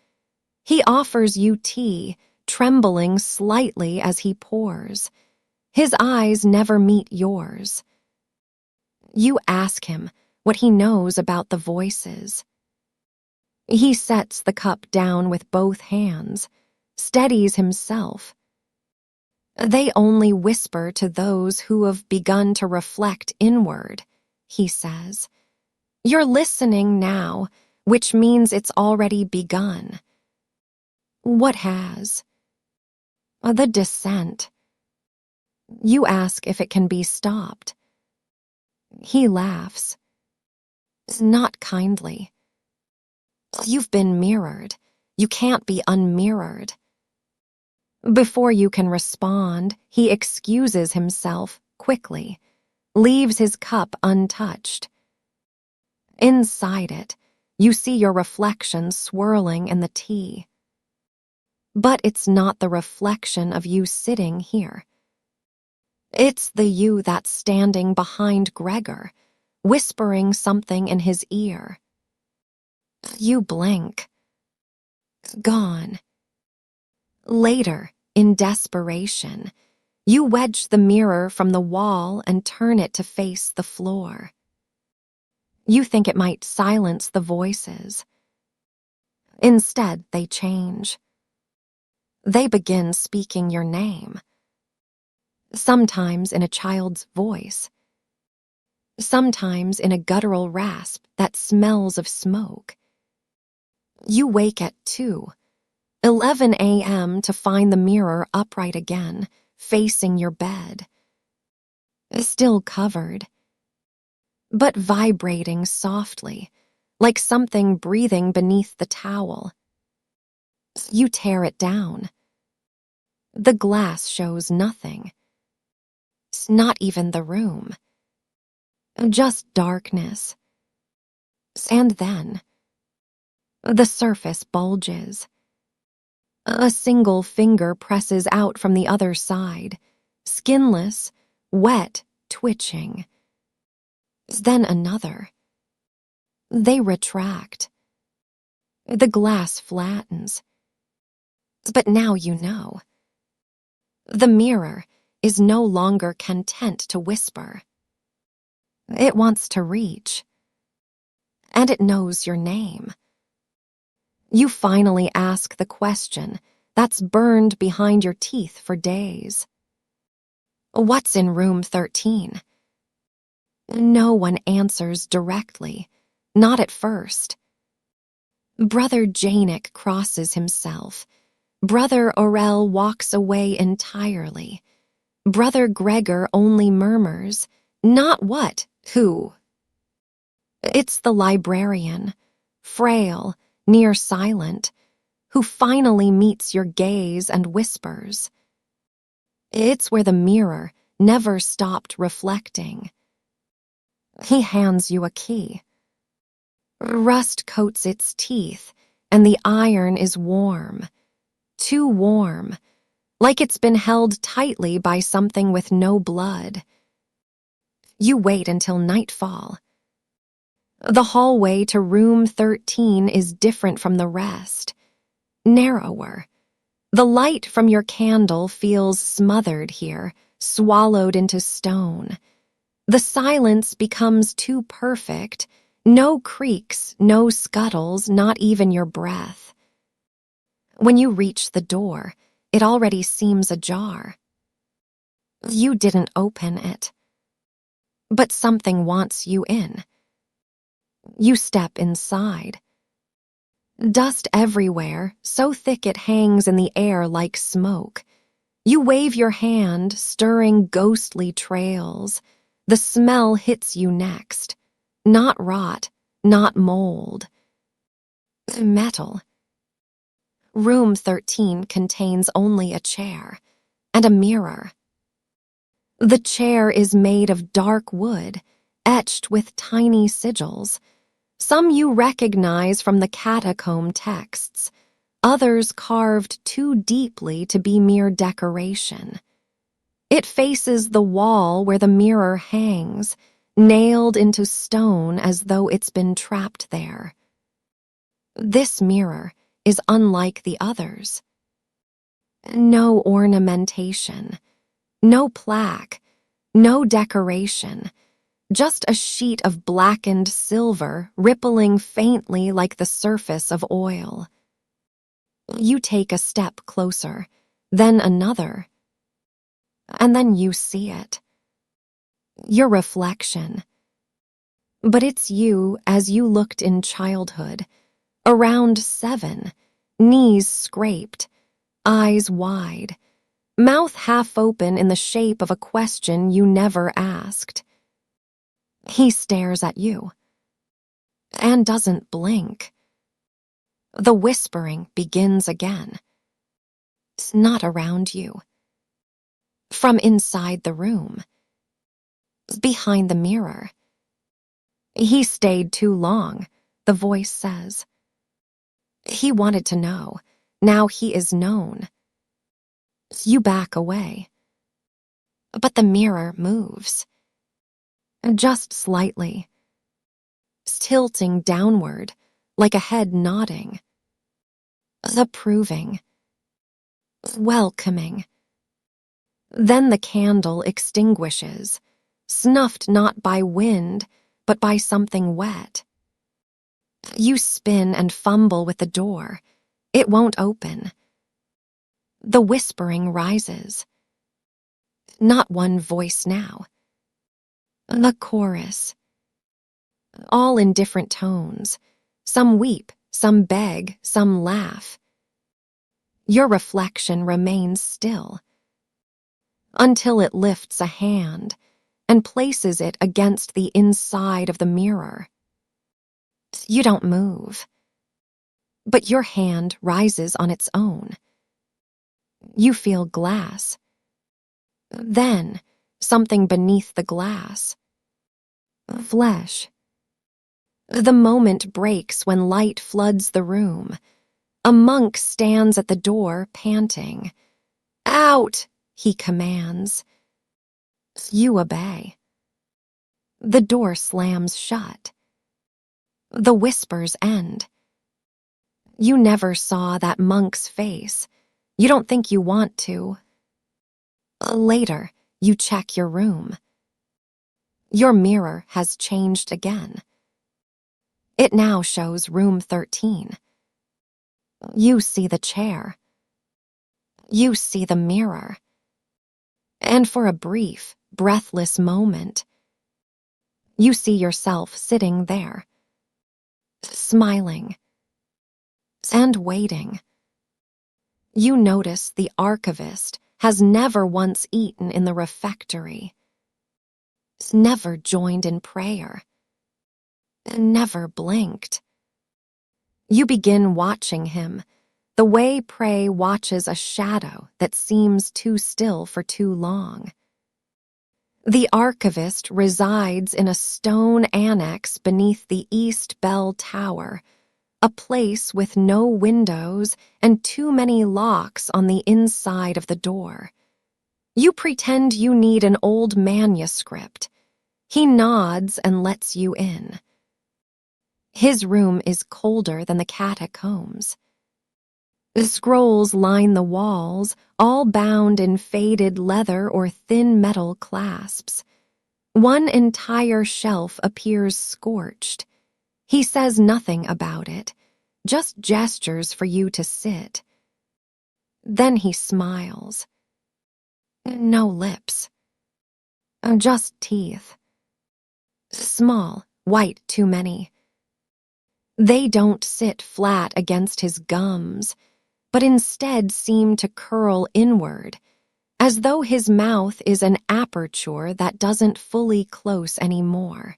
He offers you tea, trembling slightly as he pours. His eyes never meet yours. You ask him what he knows about the voices. He sets the cup down with both hands, steadies himself. They only whisper to those who have begun to reflect inward, he says. You're listening now, which means it's already begun. What has? The descent. You ask if it can be stopped. He laughs. Not kindly. You've been mirrored. You can't be unmirrored. Before you can respond, he excuses himself quickly, leaves his cup untouched. Inside it, you see your reflection swirling in the tea. But it's not the reflection of you sitting here. It's the you that's standing behind Gregor, whispering something in his ear. You blink. Gone. Later, in desperation, you wedge the mirror from the wall and turn it to face the floor. You think it might silence the voices. Instead, they change. They begin speaking your name. Sometimes in a child's voice. Sometimes in a guttural rasp that smells of smoke. You wake at 2, 11 a.m. to find the mirror upright again, facing your bed. Still covered, but vibrating softly, like something breathing beneath the towel. You tear it down. The glass shows nothing. Not even the room. Just darkness. And then, the surface bulges. A single finger presses out from the other side, skinless, wet, twitching. Then another. They retract. The glass flattens. But now you know. The mirror is no longer content to whisper. It wants to reach. And it knows your name. You finally ask the question that's burned behind your teeth for days. What's in room 13? No one answers directly, not at first. Brother Janik crosses himself. Brother Aurel walks away entirely. Brother Gregor only murmurs, not what, who. It's the librarian, frail, near silent, who finally meets your gaze and whispers. It's where the mirror never stopped reflecting. He hands you a key. Rust coats its teeth, and the iron is warm. Too warm, like it's been held tightly by something with no blood. You wait until nightfall. The hallway to room 13 is different from the rest, narrower. The light from your candle feels smothered here, swallowed into stone. The silence becomes too perfect. No creaks, no scuttles, not even your breath. When you reach the door, it already seems ajar. You didn't open it. But something wants you in. You step inside. Dust everywhere, so thick it hangs in the air like smoke. You wave your hand, stirring ghostly trails. The smell hits you next. Not rot, not mold. Metal. Room 13 contains only a chair and a mirror. The chair is made of dark wood, etched with tiny sigils. Some you recognize from the catacomb texts, others carved too deeply to be mere decoration. It faces the wall where the mirror hangs, nailed into stone as though it's been trapped there. This mirror is unlike the others. No ornamentation, no plaque, no decoration, just a sheet of blackened silver rippling faintly like the surface of oil. You take a step closer, then another, and then you see it. Your reflection. But it's you as you looked in childhood, around 7, knees scraped, eyes wide, mouth half open in the shape of a question you never asked. He stares at you and doesn't blink. The whispering begins again. It's not around you. From inside the room. Behind the mirror. He stayed too long, the voice says. He wanted to know. Now he is known. You back away. But the mirror moves. Just slightly. Tilting downward, like a head nodding. Approving. Welcoming. Then the candle extinguishes, snuffed not by wind, but by something wet. You spin and fumble with the door. It won't open. The whispering rises. Not one voice now. The chorus. All in different tones. Some weep, some beg, some laugh. Your reflection remains still until it lifts a hand and places it against the inside of the mirror. You don't move, but your hand rises on its own. You feel glass. Then, something beneath the glass. Flesh. The moment breaks when light floods the room. A monk stands at the door, panting. "Out!" he commands. You obey. The door slams shut. The whispers end. You never saw that monk's face. You don't think you want to. Later, you check your room. Your mirror has changed again. It now shows room 13. You see the chair. You see the mirror. And for a brief, breathless moment, you see yourself sitting there, smiling and waiting. You notice the archivist has never once eaten in the refectory, never joined in prayer, never blinked. You begin watching him, the way prey watches a shadow that seems too still for too long. The archivist resides in a stone annex beneath the East Bell Tower, a place with no windows and too many locks on the inside of the door. You pretend you need an old manuscript. He nods and lets you in. His room is colder than the catacombs. The scrolls line the walls, all bound in faded leather or thin metal clasps. One entire shelf appears scorched. He says nothing about it, just gestures for you to sit. Then he smiles. No lips. Just teeth. Small, white too many. They don't sit flat against his gums, but instead seem to curl inward, as though his mouth is an aperture that doesn't fully close anymore.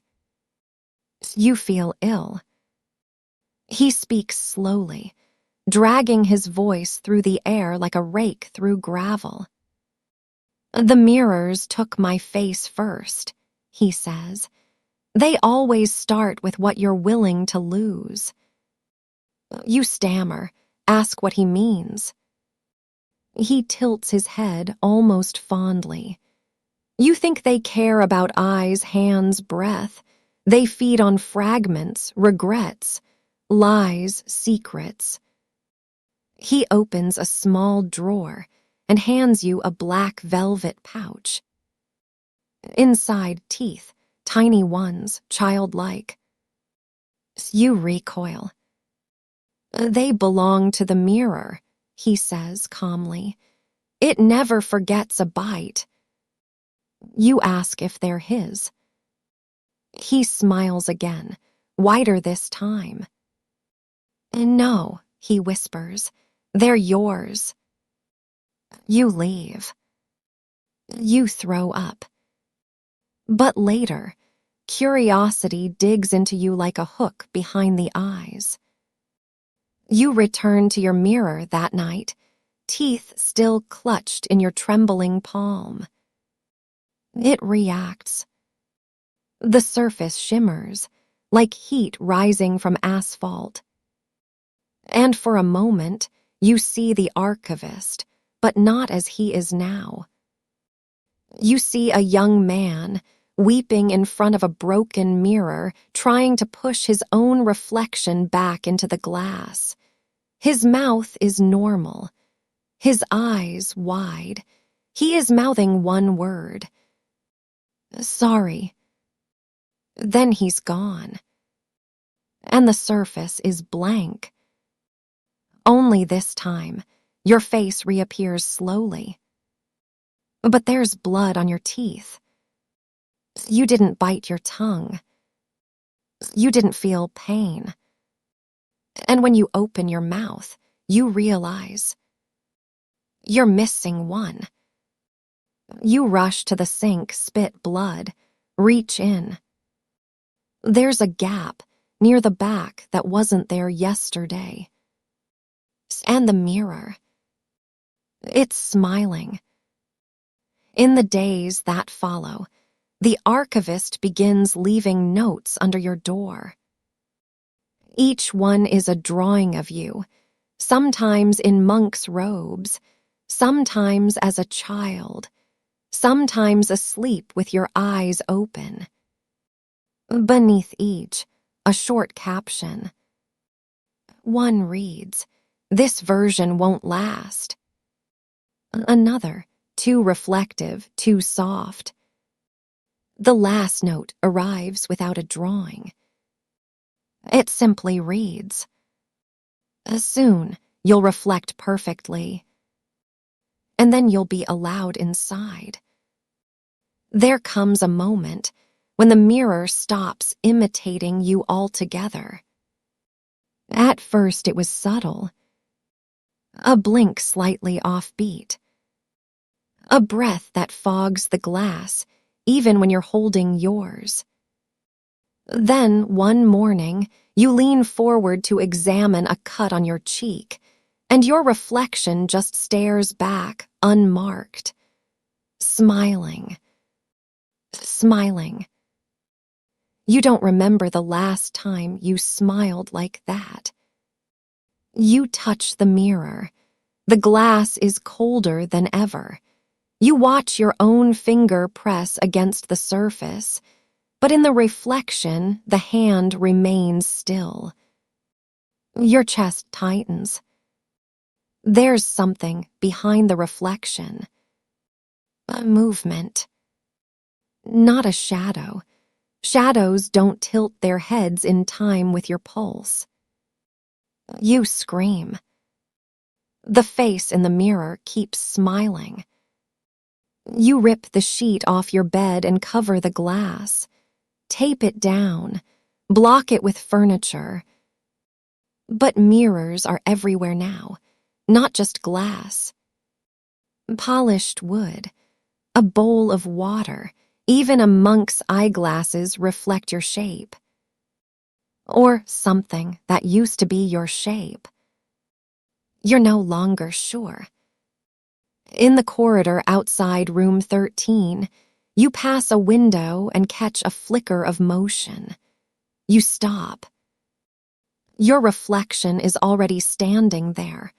You feel ill. He speaks slowly, dragging his voice through the air like a rake through gravel. "The mirrors took my face first," he says. "They always start with what you're willing to lose." You stammer, ask what he means. He tilts his head almost fondly. You think they care about eyes, hands, breath. They feed on fragments, regrets, lies, secrets. He opens a small drawer and hands you a black velvet pouch. Inside, teeth, tiny ones, childlike. You recoil. "They belong to the mirror," he says calmly. "It never forgets a bite." You ask if they're his. He smiles again, wider this time. "No," he whispers, "they're yours." You leave. You throw up. But later, curiosity digs into you like a hook behind the eyes. You return to your mirror that night, teeth still clutched in your trembling palm. It reacts. The surface shimmers, like heat rising from asphalt. And for a moment, you see the archivist, but not as he is now. You see a young man, weeping in front of a broken mirror, trying to push his own reflection back into the glass. His mouth is normal, his eyes wide. He is mouthing one word. "Sorry." Then he's gone. And the surface is blank. Only this time, your face reappears slowly. But there's blood on your teeth. You didn't bite your tongue. You didn't feel pain. And when you open your mouth, you realize You're missing one. You rush to the sink, spit blood, reach in. There's a gap near the back that wasn't there yesterday. And the mirror. It's smiling. In the days that follow, the archivist begins leaving notes under your door. Each one is a drawing of you, sometimes in monk's robes, sometimes as a child, sometimes asleep with your eyes open. Beneath each, a short caption. One reads, "This version won't last." Another, too reflective, too soft. The last note arrives without a drawing. It simply reads, "Soon you'll reflect perfectly, and then you'll be allowed inside." There comes a moment when the mirror stops imitating you altogether. At first it was subtle, a blink slightly offbeat, a breath that fogs the glass even when you're holding yours. Then, one morning, you lean forward to examine a cut on your cheek, and your reflection just stares back, unmarked, smiling. Smiling. You don't remember the last time you smiled like that. You touch the mirror. The glass is colder than ever. You watch your own finger press against the surface, but in the reflection, the hand remains still. Your chest tightens. There's something behind the reflection. A movement. Not a shadow. Shadows don't tilt their heads in time with your pulse. You scream. The face in the mirror keeps smiling. You rip the sheet off your bed and cover the glass. Tape it down. Block it with furniture. But mirrors are everywhere now, not just glass. Polished wood, a bowl of water, even a monk's eyeglasses reflect your shape. Or something that used to be your shape. You're no longer sure. In the corridor outside room 13, you pass a window and catch a flicker of motion. You stop. Your reflection is already standing there,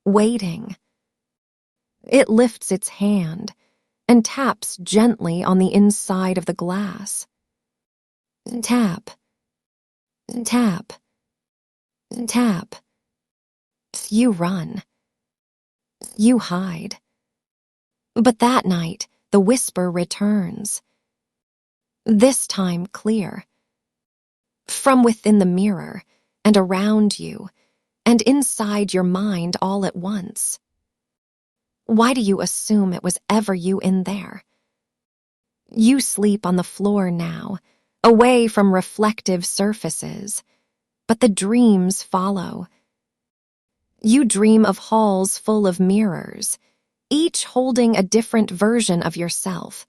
waiting. It lifts its hand and taps gently on the inside of the glass. Tap. Tap. Tap. You run. You hide. But that night, the whisper returns. This time clear. From within the mirror, and around you, and inside your mind all at once. Why do you assume it was ever you in there? You sleep on the floor now, away from reflective surfaces, but the dreams follow. You dream of halls full of mirrors, each holding a different version of yourself,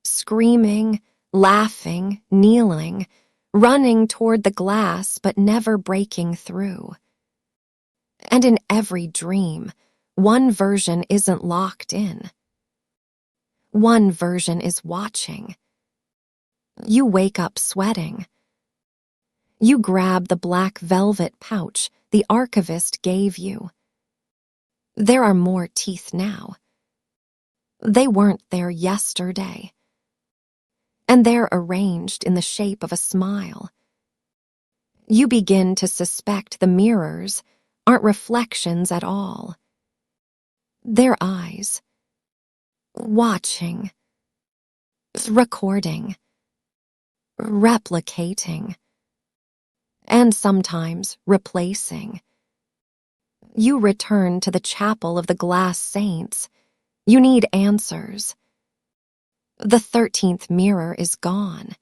screaming, laughing, kneeling, running toward the glass but never breaking through. And in every dream, one version isn't locked in. One version is watching. You wake up sweating. You grab the black velvet pouch the archivist gave you. There are more teeth now. They weren't there yesterday. And they're arranged in the shape of a smile. You begin to suspect the mirrors aren't reflections at all. They're eyes. Watching. Recording. Replicating. And sometimes replacing. You return to the chapel of the glass saints. You need answers. The 13th mirror is gone.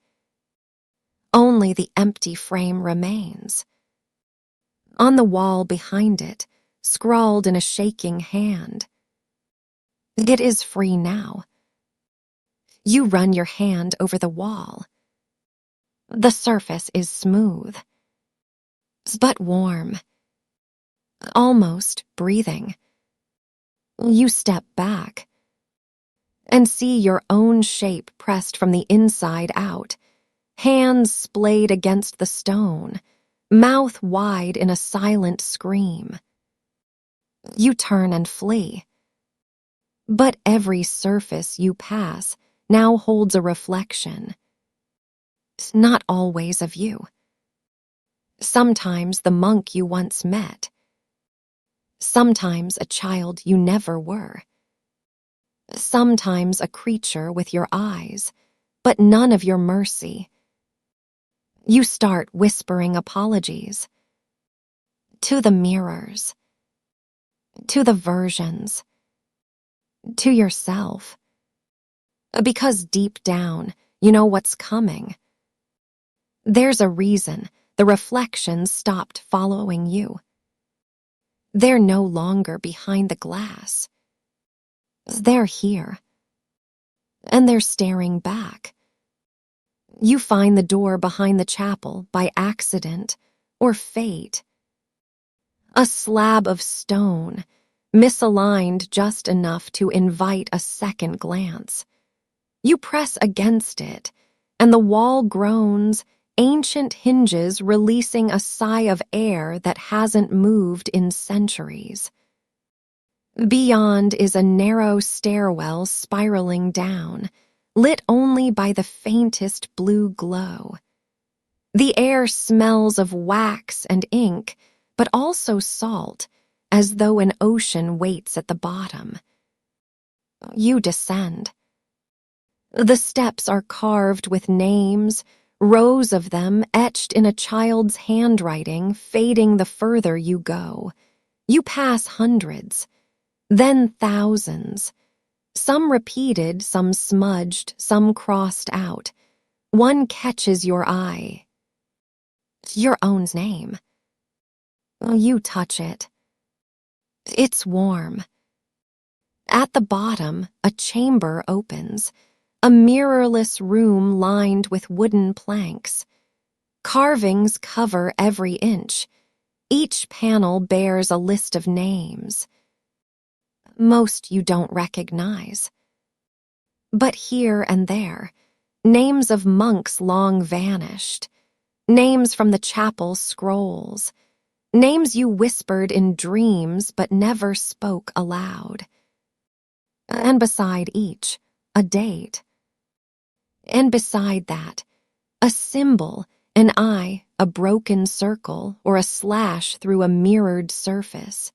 Only the empty frame remains. On the wall behind it, scrawled in a shaking hand, It is free now. You run your hand over the wall. The surface is smooth, but warm, almost breathing. You step back and see your own shape pressed from the inside out, hands splayed against the stone, mouth wide in a silent scream. You turn and flee. But every surface you pass now holds a reflection. Not always of you. Sometimes the monk you once met. Sometimes a child you never were. Sometimes a creature with your eyes, but none of your mercy. You start whispering apologies. To the mirrors. To the versions. To yourself. Because deep down, you know what's coming. There's a reason the reflections stopped following you. They're no longer behind the glass. They're here. And they're staring back. You find the door behind the chapel by accident or fate. A slab of stone, misaligned just enough to invite a second glance. You press against it, and the wall groans, ancient hinges releasing a sigh of air that hasn't moved in centuries. Beyond is a narrow stairwell spiraling down, lit only by the faintest blue glow. The air smells of wax and ink, but also salt, as though an ocean waits at the bottom. You descend. The steps are carved with names, rows of them etched in a child's handwriting, fading the further you go. You pass hundreds, then thousands. Some repeated, some smudged, some crossed out. One catches your eye. Your own name. You touch it. It's warm. At the bottom, a chamber opens, a mirrorless room lined with wooden planks. Carvings cover every inch. Each panel bears a list of names. Most you don't recognize. But here and there, names of monks long vanished, names from the chapel scrolls, names you whispered in dreams but never spoke aloud. And beside each, a date. And beside that, a symbol, an eye, a broken circle, or a slash through a mirrored surface.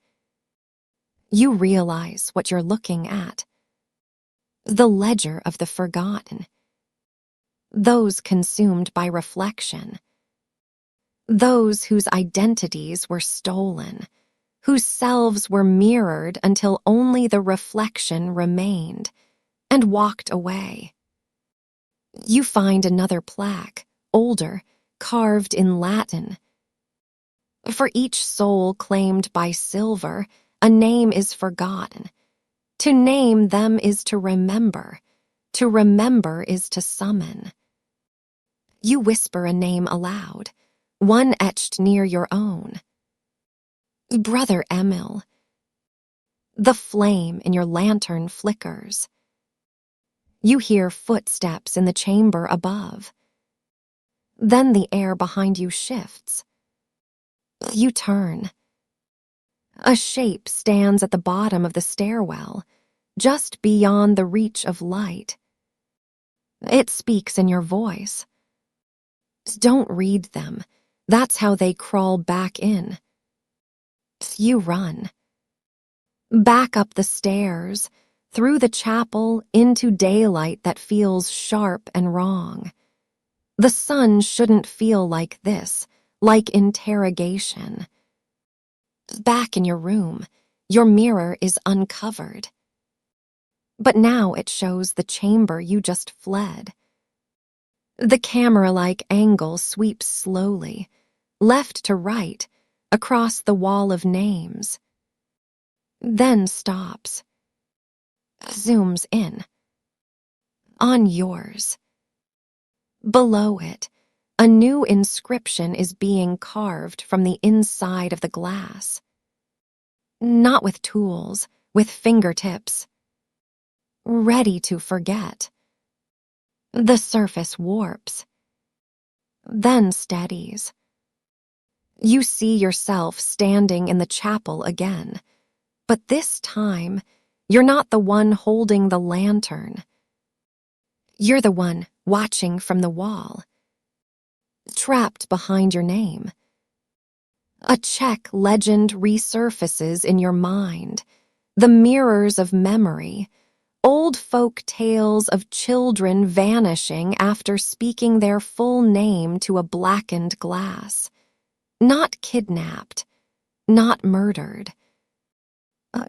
You realize what you're looking at. The ledger of the forgotten. Those consumed by reflection. Those whose identities were stolen, whose selves were mirrored until only the reflection remained, and walked away. You find another plaque, older, carved in Latin. For each soul claimed by silver, a name is forgotten. To name them is to remember. To remember is to summon. You whisper a name aloud, one etched near your own. Brother Emil. The flame in your lantern flickers. You hear footsteps in the chamber above. Then the air behind you shifts. You turn. A shape stands at the bottom of the stairwell, just beyond the reach of light. It speaks in your voice. Don't read them. That's how they crawl back in. You run. Back up the stairs, through the chapel, into daylight that feels sharp and wrong. The sun shouldn't feel like this, like interrogation. Back in your room, your mirror is uncovered. But now it shows the chamber you just fled. The camera-like angle sweeps slowly, left to right, across the wall of names. Then stops. zooms in on yours. Below it, a new inscription is being carved from the inside of the glass. Not with tools, with fingertips. Ready to forget. The surface warps, then steadies. You see yourself standing in the chapel again, but this time, you're not the one holding the lantern. You're the one watching from the wall, trapped behind your name. A Czech legend resurfaces in your mind, the mirrors of memory, old folk tales of children vanishing after speaking their full name to a blackened glass. Not kidnapped, not murdered.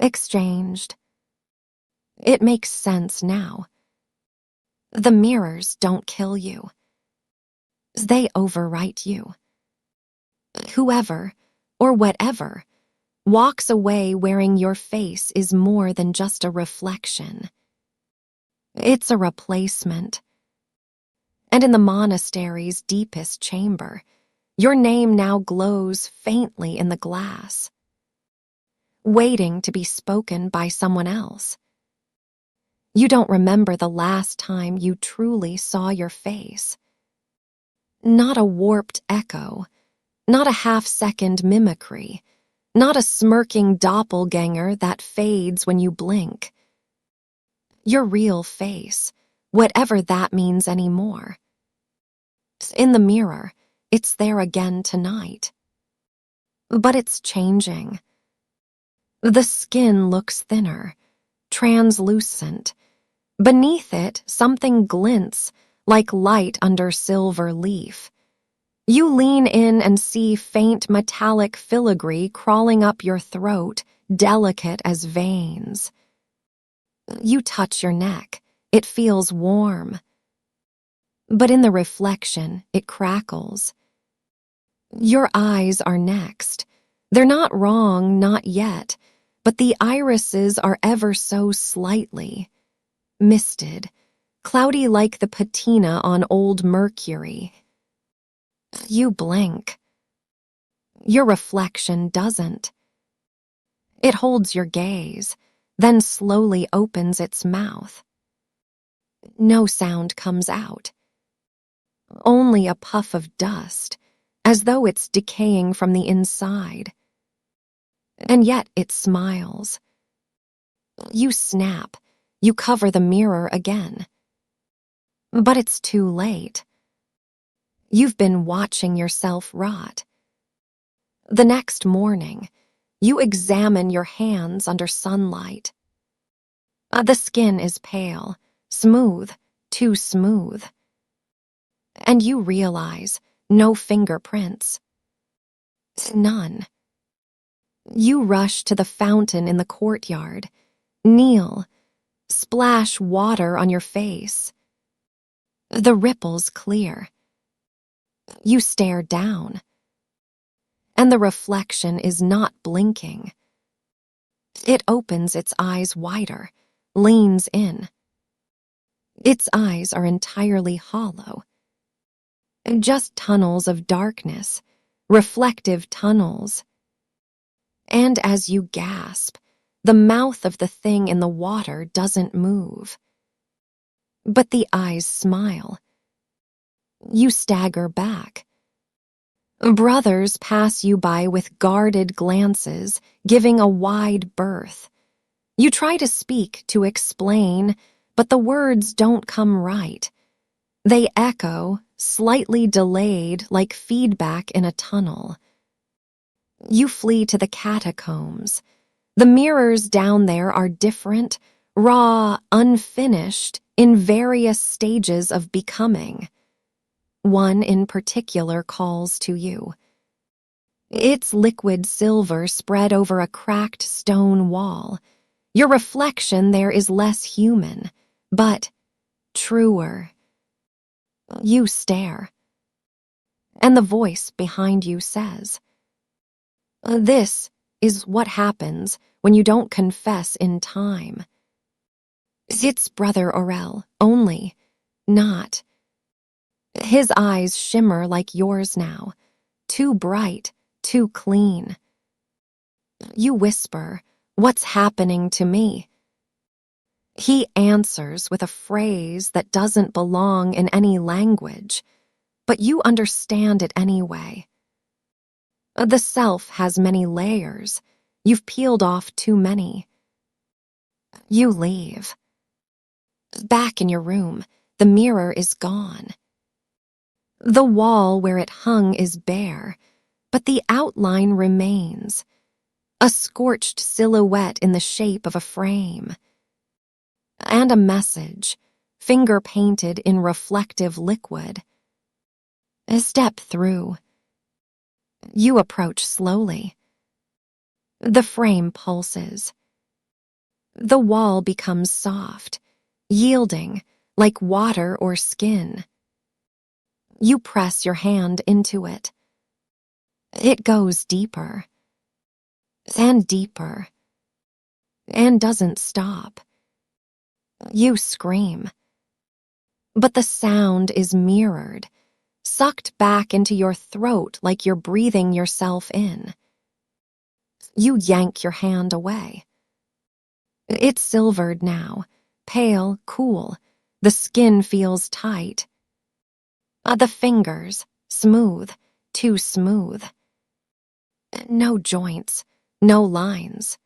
Exchanged. It makes sense now. The mirrors don't kill you. They overwrite you. Whoever, or whatever, walks away wearing your face is more than just a reflection. It's a replacement. And in the monastery's deepest chamber, your name now glows faintly in the glass, waiting to be spoken by someone else. You don't remember the last time you truly saw your face. Not a warped echo, not a half-second mimicry, not a smirking doppelganger that fades when you blink. Your real face, whatever that means anymore. In the mirror, it's there again tonight. But it's changing. The skin looks thinner, translucent. Beneath it, something glints, like light under silver leaf. You lean in and see faint metallic filigree crawling up your throat, delicate as veins. You touch your neck. It feels warm. But in the reflection, it crackles. Your eyes are next. They're not wrong, not yet, but the irises are ever so slightly misted, cloudy like the patina on old Mercury. You blink. Your reflection doesn't. It holds your gaze, then slowly opens its mouth. No sound comes out. Only a puff of dust, as though it's decaying from the inside. And yet it smiles. You snap. You cover the mirror again. But it's too late. You've been watching yourself rot. The next morning, you examine your hands under sunlight. The skin is pale, smooth, too smooth. And you realize no fingerprints. None. You rush to the fountain in the courtyard, kneel, splash water on your face. The ripples clear. You stare down. And the reflection is not blinking. It opens its eyes wider, leans in. Its eyes are entirely hollow. Just tunnels of darkness, reflective tunnels. And as you gasp, the mouth of the thing in the water doesn't move. But the eyes smile. You stagger back. Brothers pass you by with guarded glances, giving a wide berth. You try to speak, to explain, but the words don't come right. They echo, slightly delayed, like feedback in a tunnel. You flee to the catacombs. The mirrors down there are different, raw, unfinished, in various stages of becoming. One in particular calls to you. It's liquid silver spread over a cracked stone wall. Your reflection there is less human, but truer. You stare. And the voice behind you says, "This is what happens when you don't confess in time." It's Brother Aurel, only, not. His eyes shimmer like yours now, too bright, too clean. You whisper, "What's happening to me?" He answers with a phrase that doesn't belong in any language, but you understand it anyway. The self has many layers. You've peeled off too many. You leave. Back in your room, the mirror is gone. The wall where it hung is bare, but the outline remains, a scorched silhouette in the shape of a frame. And a message, finger-painted in reflective liquid. Step through. You approach slowly. The frame pulses. The wall becomes soft, yielding, like water or skin. You press your hand into it. It goes deeper, and deeper, and doesn't stop. You scream. But the sound is mirrored, sucked back into your throat like you're breathing yourself in. You yank your hand away. It's silvered now, pale, cool. The skin feels tight. The fingers, smooth, too smooth. No joints, no lines.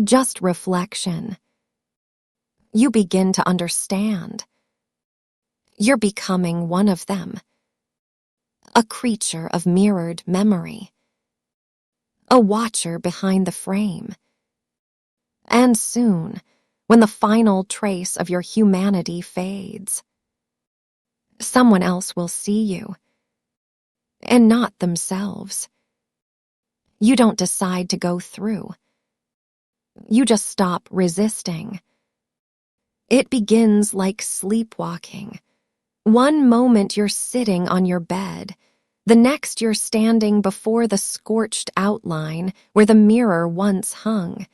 Just reflection. You begin to understand. You're becoming one of them. A creature of mirrored memory. A watcher behind the frame. And soon, when the final trace of your humanity fades, someone else will see you, and not themselves. You don't decide to go through. You just stop resisting. It begins like sleepwalking. One moment you're sitting on your bed, the next you're standing before the scorched outline where the mirror once hung,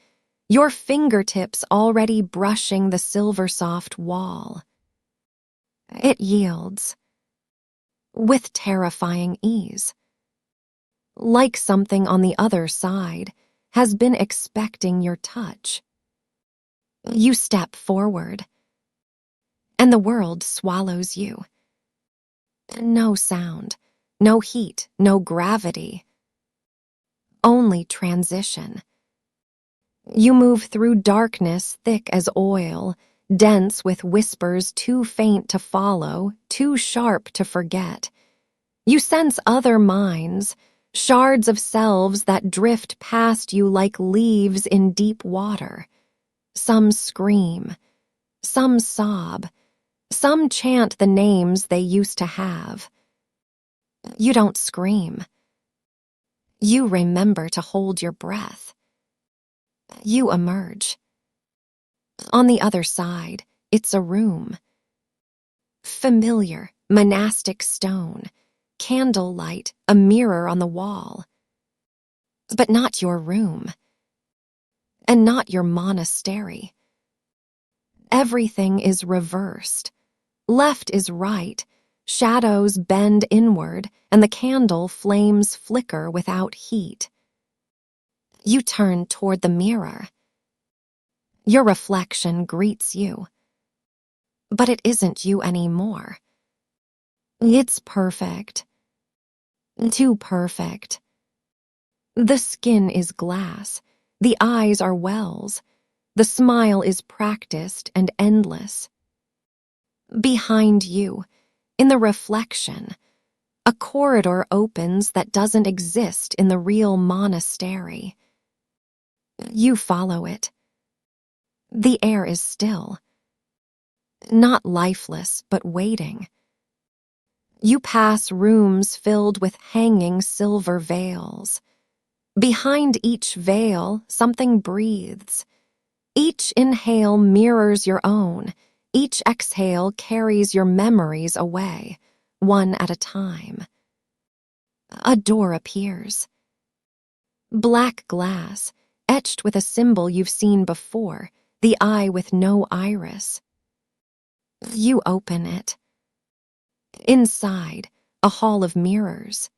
your fingertips already brushing the silver-soft wall. It yields, with terrifying ease. Like something on the other side has been expecting your touch. You step forward, and the world swallows you. No sound, no heat, no gravity. Only transition. You move through darkness thick as oil, dense with whispers too faint to follow, too sharp to forget. You sense other minds, shards of selves that drift past you like leaves in deep water. Some scream, some sob, some chant the names they used to have. You don't scream. You remember to hold your breath. You emerge. On the other side, it's a room. Familiar, monastic stone, candlelight, a mirror on the wall. But not your room. And not your monastery. Everything is reversed. Left is right. Shadows bend inward, and the candle flames flicker without heat. You turn toward the mirror. Your reflection greets you. But it isn't you anymore. It's perfect. Too perfect. The skin is glass. The eyes are wells. The smile is practiced and endless. Behind you, in the reflection, a corridor opens that doesn't exist in the real monastery. You follow it. The air is still. Not lifeless, but waiting. You pass rooms filled with hanging silver veils. Behind each veil, something breathes. Each inhale mirrors your own. Each exhale carries your memories away, one at a time. A door appears. Black glass, etched with a symbol you've seen before, the eye with no iris. You open it. Inside, a hall of mirrors,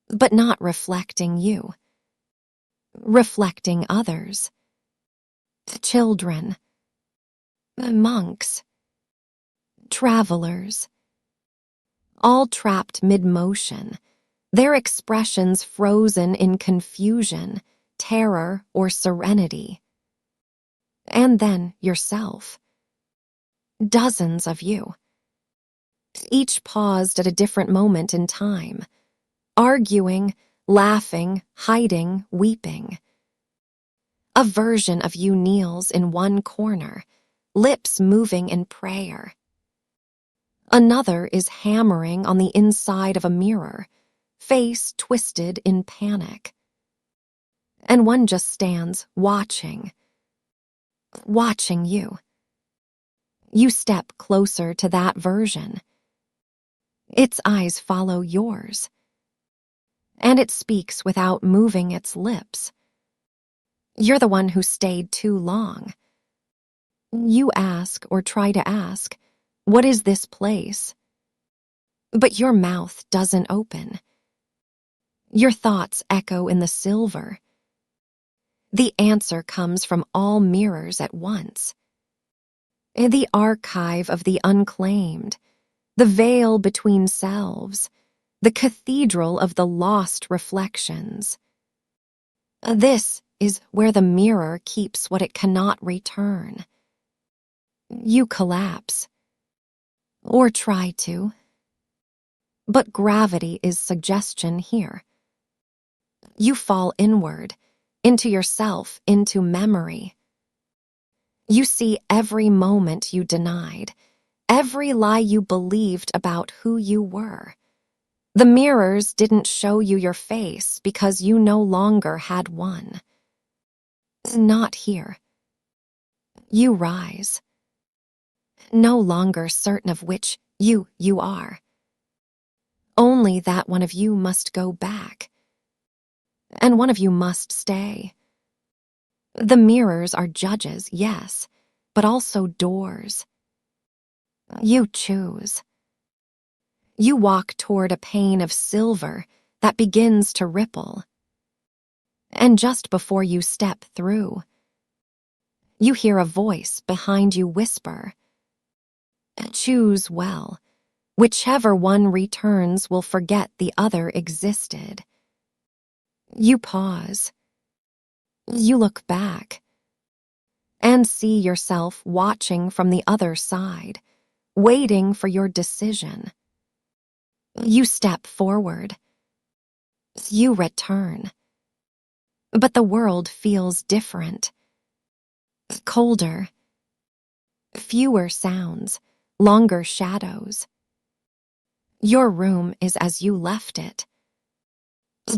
but not reflecting you, reflecting others. Children, monks, travelers, all trapped mid-motion, their expressions frozen in confusion, terror, or serenity. And then yourself. Dozens of you. Each paused at a different moment in time, arguing, laughing, hiding, weeping. A version of you kneels in one corner, lips moving in prayer. Another is hammering on the inside of a mirror, face twisted in panic. And one just stands watching you. You step closer to that version. Its eyes follow yours. And it speaks without moving its lips. You're the one who stayed too long. You ask or try to ask, "What is this place?" But your mouth doesn't open. Your thoughts echo in the silver. The answer comes from all mirrors at once. The archive of the unclaimed, the veil between selves, the cathedral of the lost reflections. This is where the mirror keeps what it cannot return. You collapse, or try to. But gravity is suggestion here. You fall inward, into yourself, into memory. You see every moment you denied, every lie you believed about who you were. The mirrors didn't show you your face because you no longer had one. Not here. You rise. No longer certain of which you are. Only that one of you must go back. And one of you must stay. The mirrors are judges, yes, but also doors. You choose. You walk toward a pane of silver that begins to ripple. And just before you step through, you hear a voice behind you whisper, "Choose well. Whichever one returns will forget the other existed." You pause. You look back and see yourself watching from the other side, waiting for your decision. You step forward. You return. But the world feels different. Colder. Fewer sounds, longer shadows. Your room is as you left it.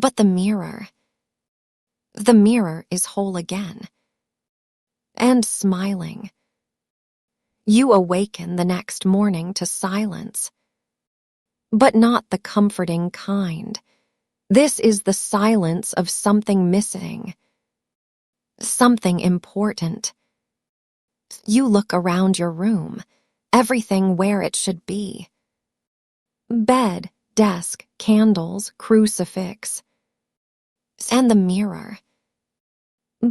But the mirror is whole again. And smiling. You awaken the next morning to silence. But not the comforting kind. This is the silence of something missing. Something important. You look around your room, everything where it should be. Bed, desk, candles, crucifix. And the mirror.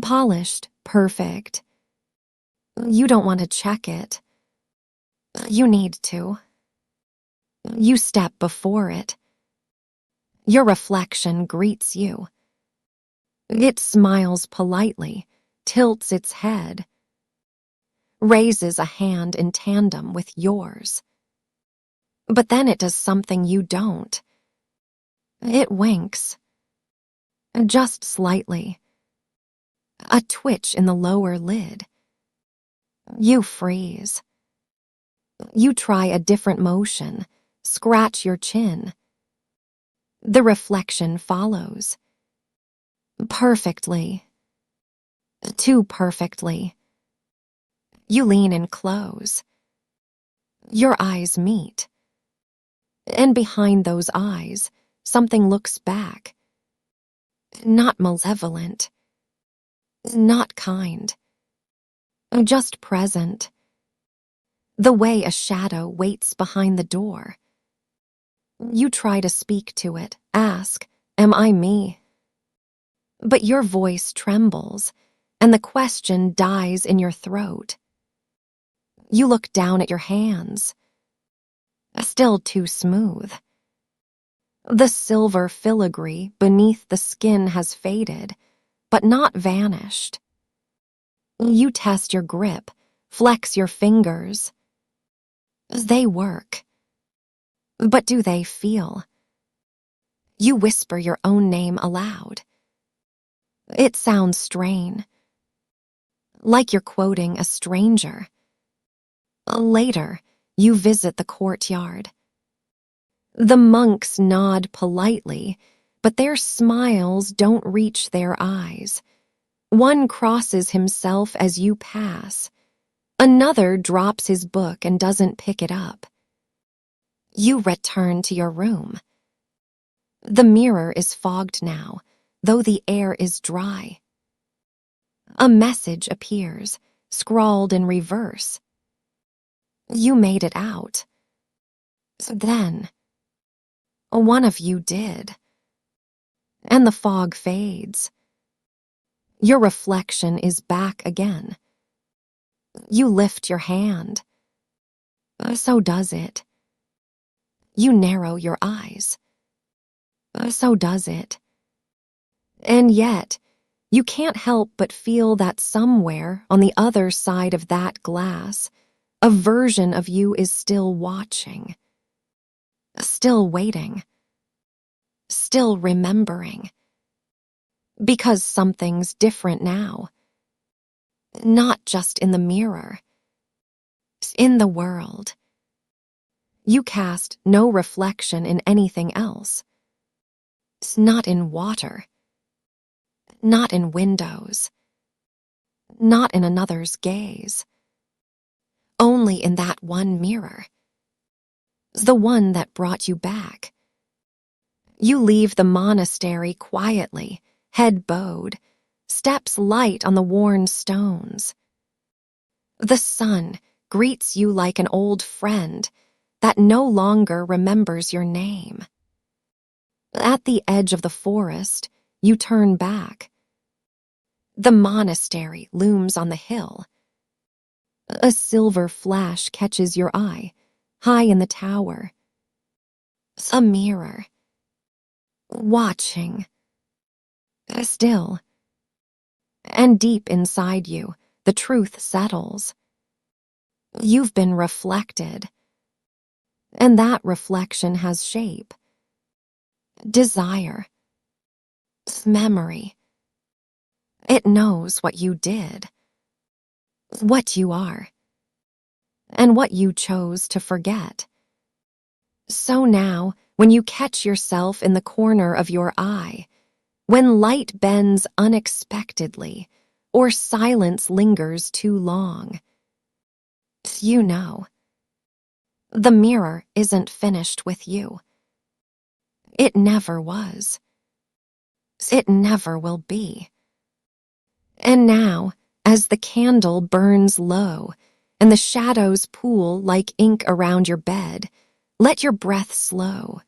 Polished, perfect. You don't want to check it. You need to. You step before it. Your reflection greets you. It smiles politely, tilts its head, raises a hand in tandem with yours. But then it does something you don't. It winks. Just slightly. A twitch in the lower lid. You freeze. You try a different motion, scratch your chin. The reflection follows. Perfectly. Too perfectly. You lean in close. Your eyes meet. And behind those eyes, something looks back. Not malevolent. Not kind. just present. The way a shadow waits behind the door. You try to speak to it, ask, "Am I me?" But your voice trembles, and the question dies in your throat. You look down at your hands, still too smooth. The silver filigree beneath the skin has faded, but not vanished. You test your grip, flex your fingers. They work. But do they feel? You whisper your own name aloud. It sounds strain, like you're quoting a stranger. Later, you visit the courtyard. The monks nod politely, but their smiles don't reach their eyes. One crosses himself as you pass. Another drops his book and doesn't pick it up. You return to your room. The mirror is fogged now, though the air is dry. A message appears, scrawled in reverse. You made it out. Then, one of you did. And the fog fades. Your reflection is back again. You lift your hand. So does it. You narrow your eyes. So does it. And yet, you can't help but feel that somewhere on the other side of that glass, a version of you is still watching, still waiting, still remembering. Because something's different now. Not just in the mirror. In the world. You cast no reflection in anything else. Not in water. Not in windows. Not in another's gaze. Only in that one mirror. The one that brought you back. You leave the monastery quietly, head bowed, steps light on the worn stones. The sun greets you like an old friend that no longer remembers your name. At the edge of the forest, you turn back. The monastery looms on the hill. A silver flash catches your eye, high in the tower. A mirror. Watching. Still. And deep inside you, the truth settles. You've been reflected. And that reflection has shape. Desire. Memory. It knows what you did. What you are. And what you chose to forget. So now, when you catch yourself in the corner of your eye, when light bends unexpectedly, or silence lingers too long, you know. The mirror isn't finished with you. It never was. It never will be. And now, as the candle burns low, and the shadows pool like ink around your bed, let your breath slow.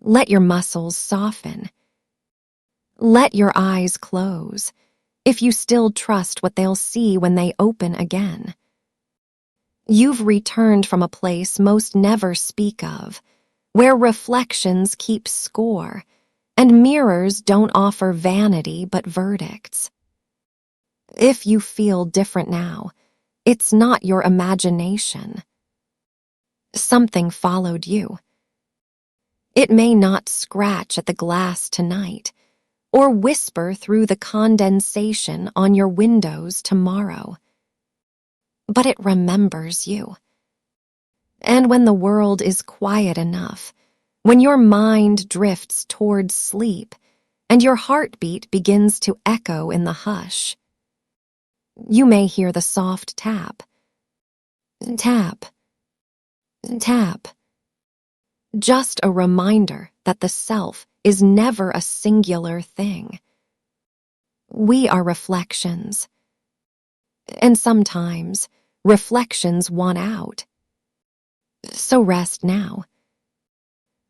Let your muscles soften. Let your eyes close, if you still trust what they'll see when they open again. You've returned from a place most never speak of, where reflections keep score, and mirrors don't offer vanity but verdicts. If you feel different now, it's not your imagination. Something followed you. It may not scratch at the glass tonight, or whisper through the condensation on your windows tomorrow. But it remembers you. And when the world is quiet enough, when your mind drifts towards sleep, and your heartbeat begins to echo in the hush, you may hear the soft tap. Tap. Tap. Just a reminder that the self is never a singular thing. We are reflections. And sometimes, reflections won out. So rest now.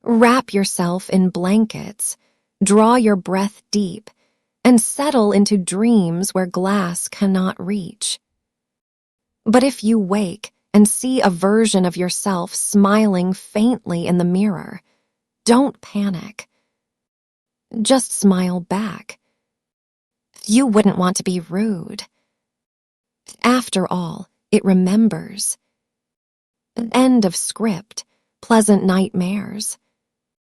Wrap yourself in blankets, draw your breath deep, and settle into dreams where glass cannot reach. But if you wake and see a version of yourself smiling faintly in the mirror, don't panic. Just smile back. You wouldn't want to be rude. After all, it remembers. End of script. Pleasant nightmares.